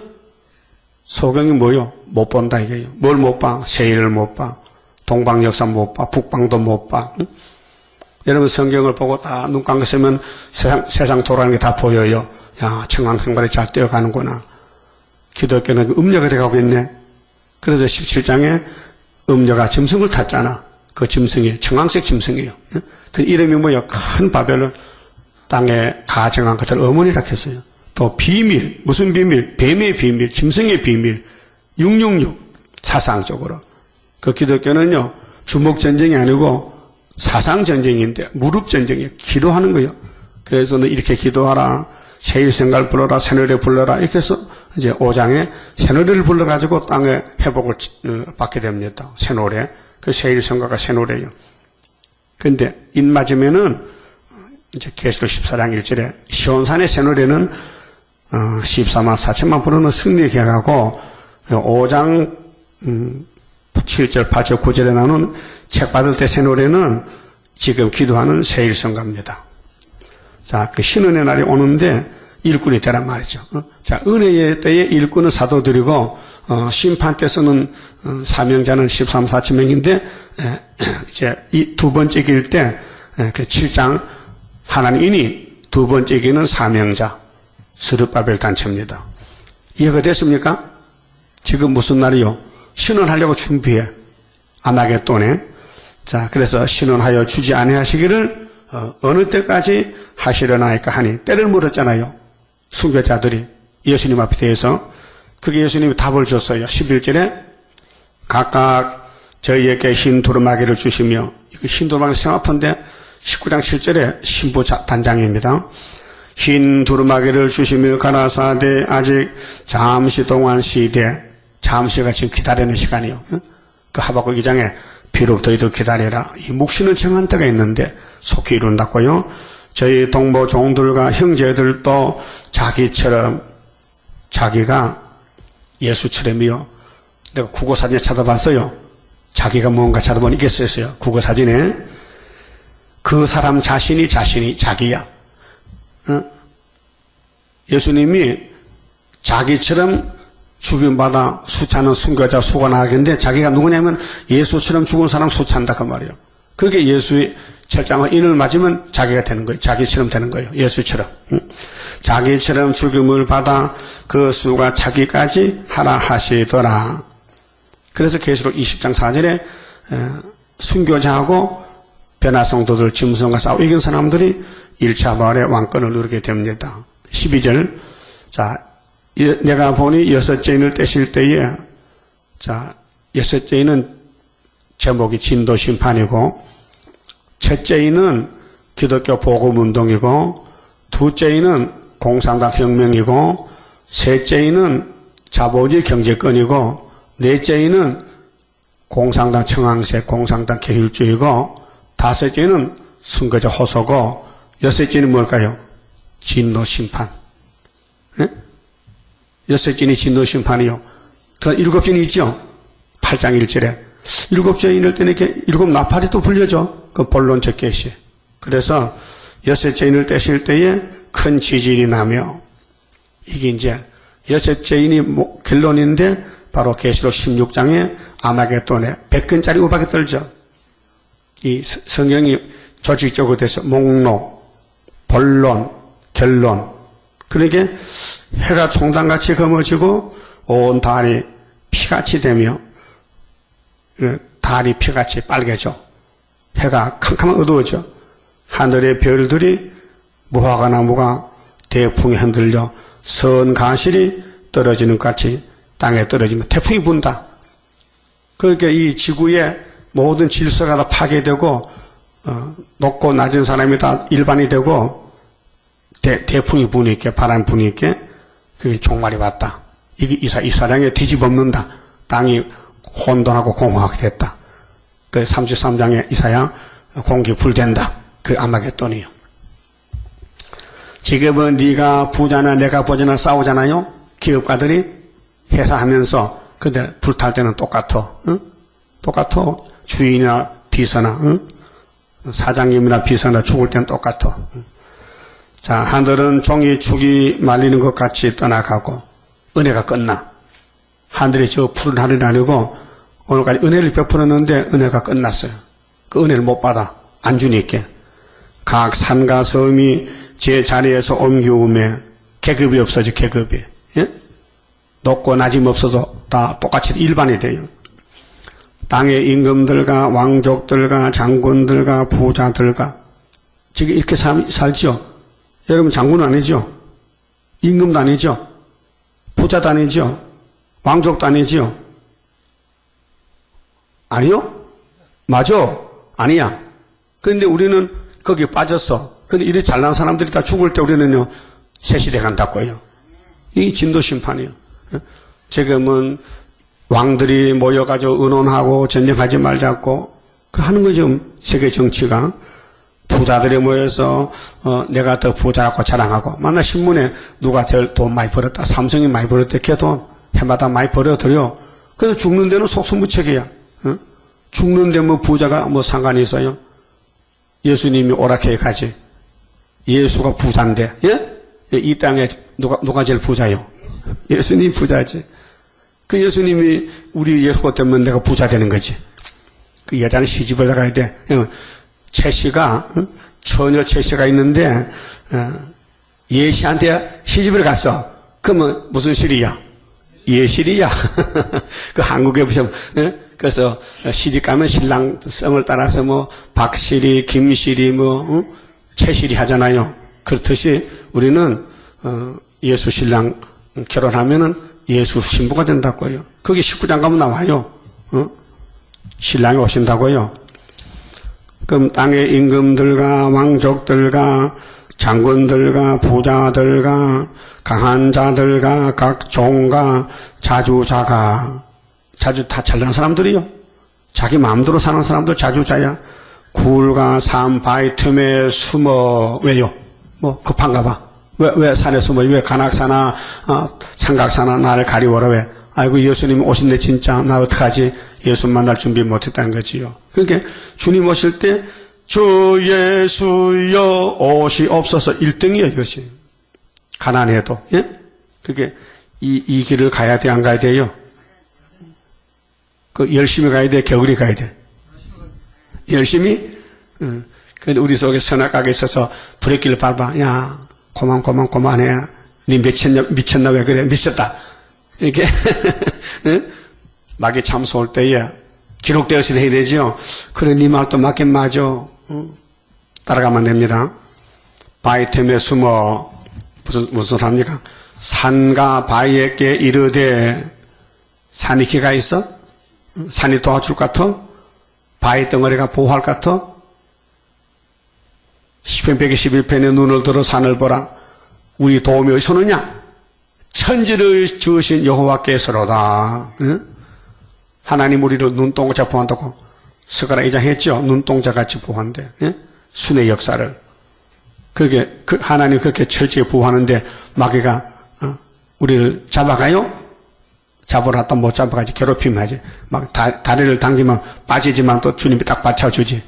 소경이 뭐요? 못 본다 이게요. 뭘 못 봐? 세일을 못 봐. 동방 역사 못 봐. 북방도 못 봐. 응? 여러분 성경을 보고 다 눈 감고서면 세상 돌아가는 게 다 보여요. 야, 청왕생활이 잘 뛰어가는구나. 기독교는 음녀가 돼가고 있네. 그래서 17장에 음녀가 짐승을 탔잖아. 그 짐승이 청황색 짐승이에요. 그 이름이 뭐예요? 큰 바벨론 땅에 가정한 그들 어머니라 했어요. 또 비밀, 무슨 비밀? 뱀의 비밀, 짐승의 비밀, 666 사상적으로. 그 기독교는요 주먹전쟁이 아니고 사상전쟁인데 무릎전쟁이에요. 기도하는 거예요. 그래서 너 이렇게 기도하라, 세일성가를 불러라, 새노래 불러라 이렇게 해서 이제 5장에 새노래를 불러가지고 땅에 회복을 받게 됩니다. 새노래. 그 세일성가가 새노래예요. 근데 인 맞으면은 이제 계시록 14장 1절에 시온산의 새노래는 14만 4천만 부르는 승리의 계하고 5장 7절 8절 9절에 나오는 책 받을 때 새노래는 지금 기도하는 세일성가입니다. 자, 그 신은의 날이 오는데 일꾼이 되란 말이죠. 자, 은혜의 때에 일꾼은 사도들이고 심판 때 쓰는 사명자는 13, 4천 명인데 이제 이 두 번째 길 때 그 7장 하나님이 두 번째 길은 사명자 스룹바벨 단체입니다. 이해가 됐습니까? 지금 무슨 날이요? 신원하려고 준비해. 아마겟돈에. 자, 그래서 신원하여 주지 아니하시기를 어느 때까지 하시려나이까 하니 때를 물었잖아요. 순교자들이 예수님 앞에 대해서. 그게 예수님이 답을 줬어요. 11절에 각각 저희에게 흰 두루마기를 주시며, 이거 흰 두루마기 생각한데 19장 7절에 신부 단장입니다. 흰 두루마기를 주시며 가라사대 아직 잠시 동안 쉬되, 잠시가 지금 기다리는 시간이요. 그 하박국 2장에 비록 너희도 기다리라. 이 묵시는 정한 때가 있는데 속히 이룬다고요. 저희 동포 종들과 형제들도 자기처럼 자기가 예수처럼이요. 내가 국어사진에 찾아봤어요. 자기가 뭔가 찾아보니 이게 쓰였어요. 국어사진에. 그 사람 자신이 자기야. 예수님이 자기처럼 죽임받아 수차는 순교자 수가 나가겠는데 자기가 누구냐면 예수처럼 죽은 사람 수차한다 그 말이에요. 그렇게 예수의 철장을 인을 맞으면 자기가 되는 거예요. 자기처럼 되는 거예요. 예수처럼. 자기처럼 죽임을 받아 그 수가 자기까지 하라 하시더라. 그래서 계시록 20장 4절에 순교자하고 변화성도들 짐승과 싸워 이긴 사람들이 1차 부활의 왕권을 누리게 됩니다. 12절. 자, 내가 보니 여섯째 인을 떼실 때에, 자, 여섯째 인은 제목이 진도 심판이고, 첫째 인은 기독교 복음 운동이고, 둘째 인은 공산당 혁명이고, 셋째 인은 자본주의 경제권이고, 넷째 인은 공산당 청황색, 공산당 계율주의고, 다섯째는 순교자 호소고, 여섯째는 뭘까요? 진노 심판. 네? 여섯째는 진노 심판이요. 그 일곱째는 있죠? 8장 1절에. 일곱째 인을 떼는 게 일곱 나팔이 또 불려져. 그 본론적 계시. 그래서 여섯째 인을 떼실 때에 큰 지질이 나며, 이게 이제 여섯째 인이 결론인데, 바로 계시록 16장에 아마겟돈에 100근짜리 우박이 떨죠. 이 성경이 조직적으로 돼서 목록, 본론, 결론. 그러게 해가 총단같이 검어지고 온 달이 피같이 되며 달이 피같이 빨개져. 해가 캄캄 어두워져. 하늘의 별들이 무화과 나무가 대풍에 흔들려 선 가실이 떨어지는 것 같이 땅에 떨어지면 태풍이 분다. 그러니까 이 지구의 모든 질서가 다 파괴되고 높고 낮은 사람이 다 일반이 되고 대풍이 부니까 바람 부니까 그게 종말이 왔다. 이게 이사장에 뒤집어엎는다. 땅이 혼돈하고 공허하게 됐다. 그 33장에 이사야 공기 불된다. 그 아마겟돈이요. 지금은 네가 부자나 내가 부자나 싸우잖아요. 기업가들이 회사하면서 근데 불탈 때는 똑같아. 응? 똑같아. 주인이나 비서나 응? 사장님이나 비서나 죽을 때는 똑같아. 응? 자, 하늘은 종이 축이 말리는 것 같이 떠나가고 은혜가 끝나. 하늘이 저 푸른 하늘이 아니고 오늘까지 은혜를 베풀었는데 은혜가 끝났어요. 그 은혜를 못 받아. 안 주니까. 각 산과 섬이 제 자리에서 옮기우며 계급이 없어져. 계급이. 예? 높고 낮임 없어서 다 똑같이 일반이 돼요. 땅의 임금들과 왕족들과 장군들과 부자들과 지금 이렇게 살죠. 여러분 장군은 아니죠. 임금도 아니죠. 부자도 아니죠. 왕족도 아니죠. 아니요? 맞아. 아니야. 그런데 우리는 거기에 빠졌어. 근데 이렇게 잘난 사람들이 다 죽을 때 우리는요 세시대 간다고요. 이 진도 심판이요. 지금은 왕들이 모여가지고 의논하고 전쟁하지 말자고 그 하는 거죠. 세계 정치가. 부자들이 모여서 내가 더 부자라고 자랑하고 만나 신문에 누가 제일 돈 많이 벌었다. 삼성이 많이 벌었대. 걔 돈 해마다 많이 벌어들여. 그래서 죽는 데는 속수무책이야. 죽는데 뭐 부자가 뭐 상관이 있어요? 예수님이 오락해 가지. 예수가 부자인데, 예? 이 땅에 누가 제일 부자요? 예수님이 부자지. 그 예수님이 우리 예수가 되면 내가 부자 되는 거지. 그 여자는 시집을 나가야 돼. 채씨가, 처녀 채씨가 있는데, 예씨한테 시집을 갔어. 그러면 무슨 실이야? 예실이야. 그 한국에 보시면, 그래서 시집 가면 신랑 성을 따라서 뭐, 박실이, 김실이, 뭐, 채실이 하잖아요. 그렇듯이 우리는, 예수 신랑 결혼하면은 예수 신부가 된다고요. 거기 19장 가면 나와요. 신랑이 오신다고요. 그럼 땅의 임금들과 왕족들과 장군들과 부자들과 강한 자들과 각 종과 자주자가, 자주 다 잘난 사람들이요. 자기 마음대로 사는 사람들 자주자야. 굴과 산 바위 틈에 숨어. 왜요? 뭐 급한가 봐. 왜 산에 숨어? 왜 간악사나 삼각사나 나를 가리워라. 왜? 아이고 예수님 오신대 진짜 나 어떡하지? 예수 만날 준비 못했다는 거지요. 그러니까 주님 오실 때 주 예수여 오시옵소서 1등이에요 이것이. 가난해도. 예? 그게 이 길을 가야 돼, 안 가야 돼요? 그 열심히 가야 돼, 겨울이 가야 돼? 열심히? 근데 우리 속에 선악하게 있어서 브레이크를 밟아. 야, 그만해. 니 미쳤나 왜 그래? 미쳤다. 이렇게 막이 참소 올 때에 기록되어서 해야 되죠. 그래, 니 말도 맞긴 맞아. 따라가면 됩니다. 바위 틈에 숨어. 무슨 소리입니까? 산과 바위에게 이르되. 산이 기가 있어? 산이 도와줄 것 같아? 바위 덩어리가 보호할 것 같아? 시편 121편에 눈을 들어 산을 보라. 우리 도움이 어디서 오느냐? 천지를 지으신 여호와께서로다. 응? 하나님 우리를 눈동자 보호한다고 스가랴 2장 했죠? 눈동자같이 보호한대. 응? 순의 역사를. 그게 하나님 그렇게 철저히 보호하는데 마귀가 우리를 잡아가요? 잡으러 갔다 못 잡아가지. 괴롭히면 하지. 막 다리를 당기면 빠지지만 또 주님이 딱 받쳐주지.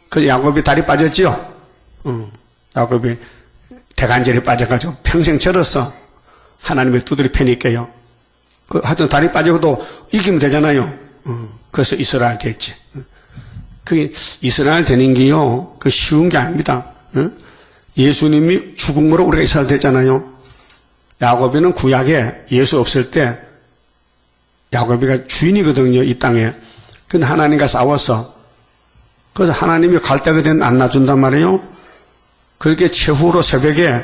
그 야곱이 다리 빠졌지요? 야곱이 대간절이 빠져가지고 평생 절었어. 하나님의 두드리 패니까요. 하여튼 다리 빠져도 이기면 되잖아요. 그래서 이스라엘 됐지. 그게 이스라엘 되는 게요. 그 쉬운 게 아닙니다. 예수님이 죽음으로 우리가 이스라엘 됐잖아요. 야곱이는 구약에 예수 없을 때 야곱이가 주인이거든요. 이 땅에. 근데 하나님과 싸웠어. 그래서 하나님이 갈 때가 되면 안 놔준단 말이에요. 그렇게 최후로 새벽에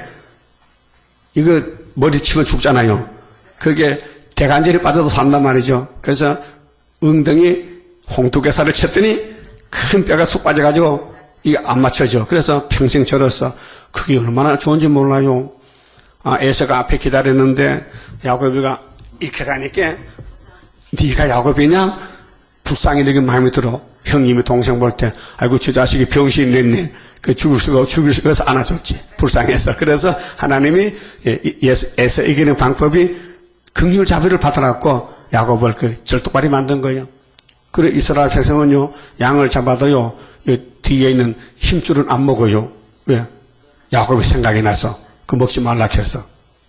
이거 머리 치면 죽잖아요. 그게 대간절이 빠져도 산단 말이죠. 그래서 엉덩이 홍두개살을 쳤더니 큰 뼈가 쑥 빠져가지고 이게 안 맞춰져. 그래서 평생 절었어. 그게 얼마나 좋은지 몰라요. 에서가 앞에 기다렸는데 야곱이가 이렇게 가니까 네가 야곱이냐? 불쌍히 되게 마음에 들어. 형님이 동생 볼 때 아이고 저 자식이 병신이 됐네. 그 죽을 수가 없어서 안아줬지. 불쌍해서. 그래서 하나님이 에서 이기는 방법이 긍휼 자비를 받아갖고 야곱을 그 절뚝발이 만든 거예요. 그래 이스라엘 백성은요 양을 잡아도요 뒤에 있는 힘줄은 안 먹어요. 왜? 야곱이 생각이 나서 그 먹지 말라 했어.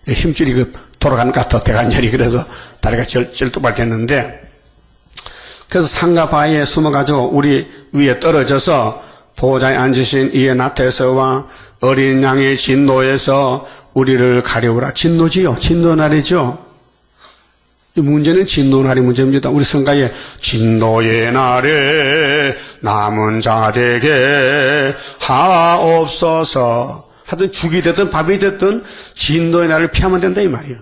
힘줄이 그 돌아가는 것 같아 대간절이. 그래서 다리가 절뚝발 됐는데 그래서 산과 바위에 숨어가지고 우리 위에 떨어져서 보호자에 앉으신 이의 낫에서와 어린 양의 진노에서 우리를 가려우라. 진노지요. 진노날이죠. 이 문제는 진노날이 문제입니다. 우리 성가에 진노의 날에 남은 자에게 하옵소서. 하여튼 죽이 됐든 밥이 됐든 진노의 날을 피하면 된다 이 말이에요.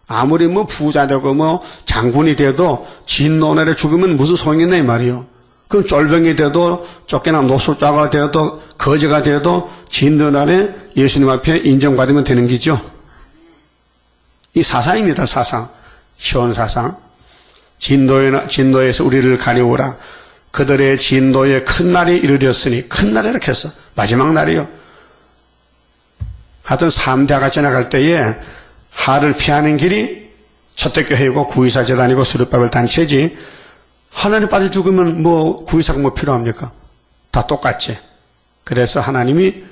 아무리 뭐 부자 되고 뭐 장군이 돼도 진노의 날에 죽으면 무슨 소용이 있나 이 말이에요. 그럼 쫄병이 돼도 쫓겨난 노숙자가 돼도 거지가 돼도 진노의 날에 예수님 앞에 인정받으면 되는 기죠. 이 사상입니다. 사상. 시온 사상. 진노에서 우리를 가려우라. 그들의 진노에 큰 날이 이르렀으니 큰 날이라 했어. 마지막 날이요. 하여튼 3대가 지나갈 때에 하를 피하는 길이 초대교회이고 구의사 재단이고 수렵밥을 단체지. 하나님 빠져 죽으면 뭐 구의사가 뭐 필요합니까? 다 똑같지. 그래서 하나님이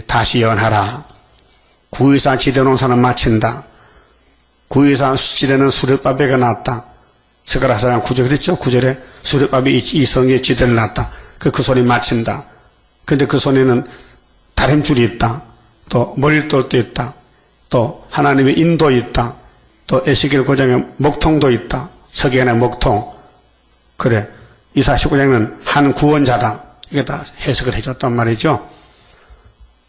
다시 연하라. 구의사 지대농사는 마친다. 구의사 지대는 수렵밥에가 났다. 스가랴서 9절 그랬죠? 9절에 수렵밥이 이 성에 지대를 놨다. 그 손이 마친다. 근데 그 손에는 다림줄이 있다. 또 머리돌도 있다. 또 하나님의 인도 있다. 또 에스겔 9장에 먹통도 있다. 서기관의 먹통. 그래. 이사 19장은 한 구원자다. 이게 다 해석을 해줬단 말이죠.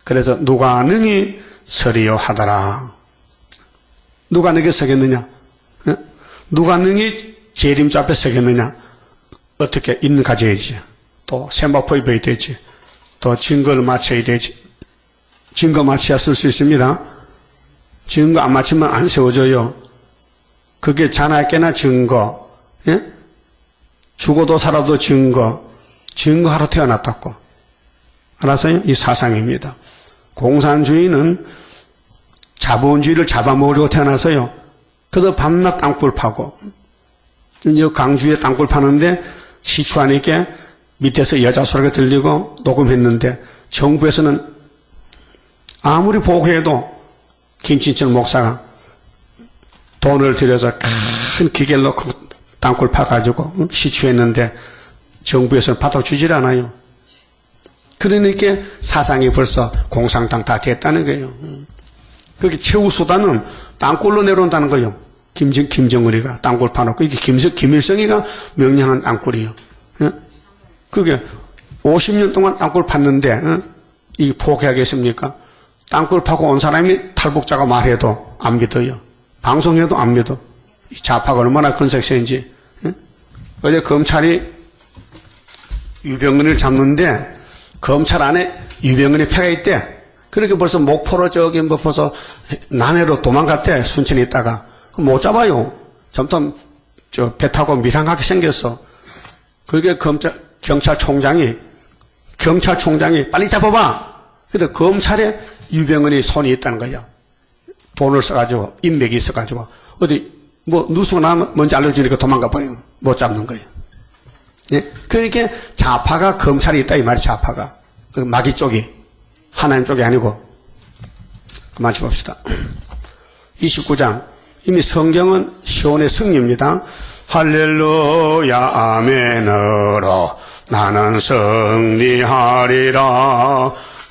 그래서 누가 능히 서리요 하더라. 누가 능히 서겠느냐? 누가 능히 재림자 앞에 서겠느냐? 어떻게 있는 가져야지. 또 세마포 입어야 되지. 또 증거를 맞춰야 되지. 증거 맞춰야 쓸 수 있습니다. 증거 안 맞추면 안 세워져요. 그게 자나깨나 증거, 예? 죽어도 살아도 증거하러 태어났다고. 알았어요? 이 사상입니다. 공산주의는 자본주의를 잡아먹으려고 태어나서요. 그래서 밤낮 땅굴 파고, 강주에 땅굴 파는데 시추하니까 밑에서 여자 소리가 들리고 녹음했는데 정부에서는 아무리 보고해도 김진철 목사가 돈을 들여서 큰 기계를 넣고 땅굴 파가지고 시추했는데 정부에서는 받아주질 않아요. 그러니까 사상이 벌써 공산당 다 됐다는 거예요. 그게 최후 수단은 땅굴로 내려온다는 거예요. 김정은이가 땅굴 파놓고 이게 김일성이가 명령한 땅굴이에요. 그게 50년 동안 땅굴 팠는데 이게 포기하겠습니까? 땅굴 파고 온 사람이 탈북자가 말해도 안 믿어요. 방송해도 안 믿어. 좌파가 얼마나 근색세인지. 어제 검찰이 유병근을 잡는데 검찰 안에 유병근이 패가 있대. 그렇게 벌써 목포로 저기 벌써 남해로 도망갔대. 순천에 있다가. 못 잡아요. 점점 배 타고 밀항하게 생겼어. 그렇게 경찰총장이 빨리 잡아봐. 근데 검찰에 유병헌이 손이 있다는 거야. 돈을 써가지고 인맥이 있어가지고 어디 뭐 누수가 나면 먼저 알려주니까 도망가 버리면 못 잡는 거예요. 예? 그러니까 좌파가 검찰이 있다 이 말이 좌파가 그 마귀 쪽이 하나님 쪽이 아니고. 그만 봅시다. 29장 이미 성경은 시온의 승리입니다. 할렐루야 아멘으로 나는 승리하리라.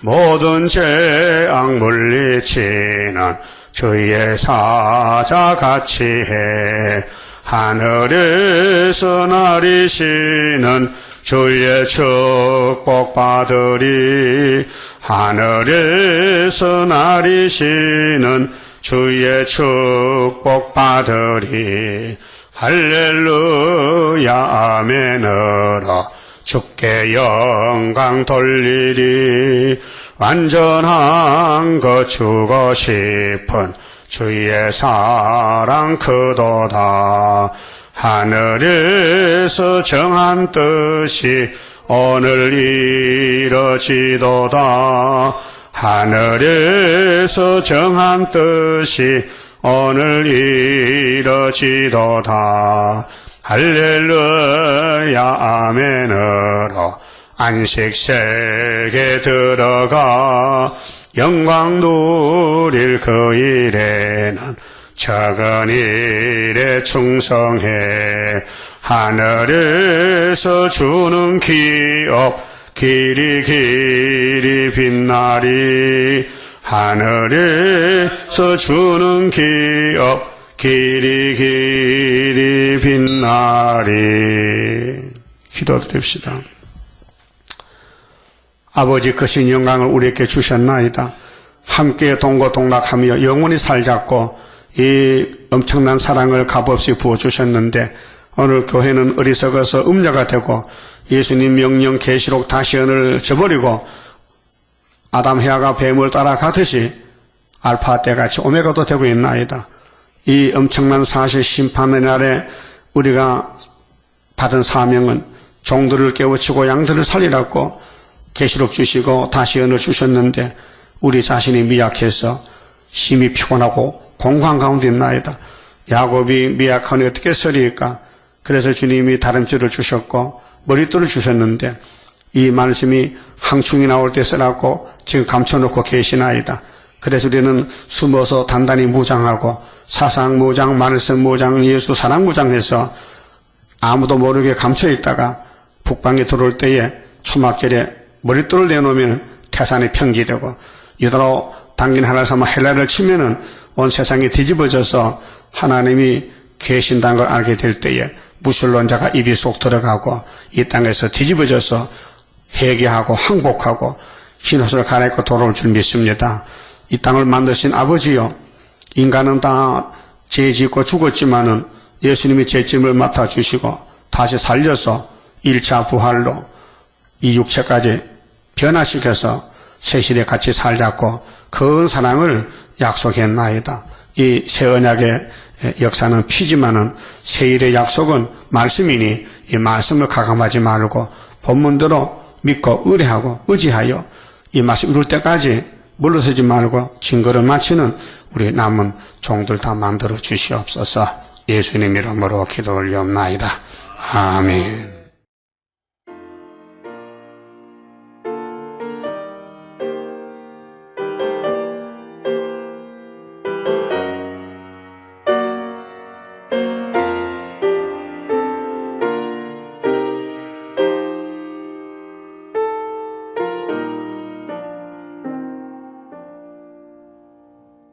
모든 죄악 물리치는 주의 사자같이 해. 하늘에서 나리시는 주의 축복 받으리. 하늘에서 나리시는 주의 축복 받으리. 할렐루야 아멘으로 주께 영광 돌리리. 완전한 것 주고 싶은 주의 사랑 크도다. 하늘에서 정한 뜻이 오늘 이뤄지도다. 하늘에서 정한 뜻이 오늘 이뤄지도다. 할렐루야 아멘으로 안식세계 들어가 영광 누릴 그 일에는 적은 일에 충성해. 하늘에서 주는 기업 길이 길이 빛나리. 하늘에서 주는 기업 길이 길이 빛나리. 기도드립시다. 아버지 크신 영광을 우리에게 주셨나이다. 함께 동고동락하며 영원히 살자고 이 엄청난 사랑을 값없이 부어주셨는데 오늘 교회는 어리석어서 음녀가 되고 예수님 명령 계시록 다시언을 저버리고 아담 해아가 뱀을 따라가듯이 알파 때같이 오메가도 되고 있나이다. 이 엄청난 사실 심판의 날에 우리가 받은 사명은 종들을 깨우치고 양들을 살리라고 계시록 주시고 다시언을 주셨는데 우리 자신이 미약해서 심히 피곤하고 공황 가운데 있나이다. 야곱이 미약하니 어떻게 서리일까? 그래서 주님이 다름줄을 주셨고 머릿돌을 주셨는데 이 말씀이 항충이 나올 때 쓰라고 지금 감춰놓고 계시나이다. 그래서 우리는 숨어서 단단히 무장하고 사상 무장, 말씀 무장, 예수 사랑 무장해서 아무도 모르게 감춰있다가 북방에 들어올 때에 초막절에 머릿돌을 내놓으면 태산이 평지되고 유다로 당긴 하나를 삼아 헬라를 치면은 온 세상이 뒤집어져서 하나님이 계신다는 걸 알게 될 때에 무신론자가 입이 쏙 들어가고 이 땅에서 뒤집어져서 회개하고 항복하고 흰옷을 갈아입고 돌아올 줄 믿습니다. 이 땅을 만드신 아버지요, 인간은 다 죄 짓고 죽었지만은 예수님이 죄짐을 맡아주시고 다시 살려서 1차 부활로 이 육체까지 변화시켜서 새 시대에 같이 살자고 큰 사랑을 약속했나이다. 이 새 언약의 역사는 피지만은 새 일의 약속은 말씀이니 이 말씀을 가감하지 말고 본문대로 믿고 의뢰하고 의지하여 이 말씀 이룰 때까지 물러서지 말고 증거를 마치는 우리 남은 종들 다 만들어 주시옵소서. 예수님 이름으로 기도 올리옵나이다. 아멘.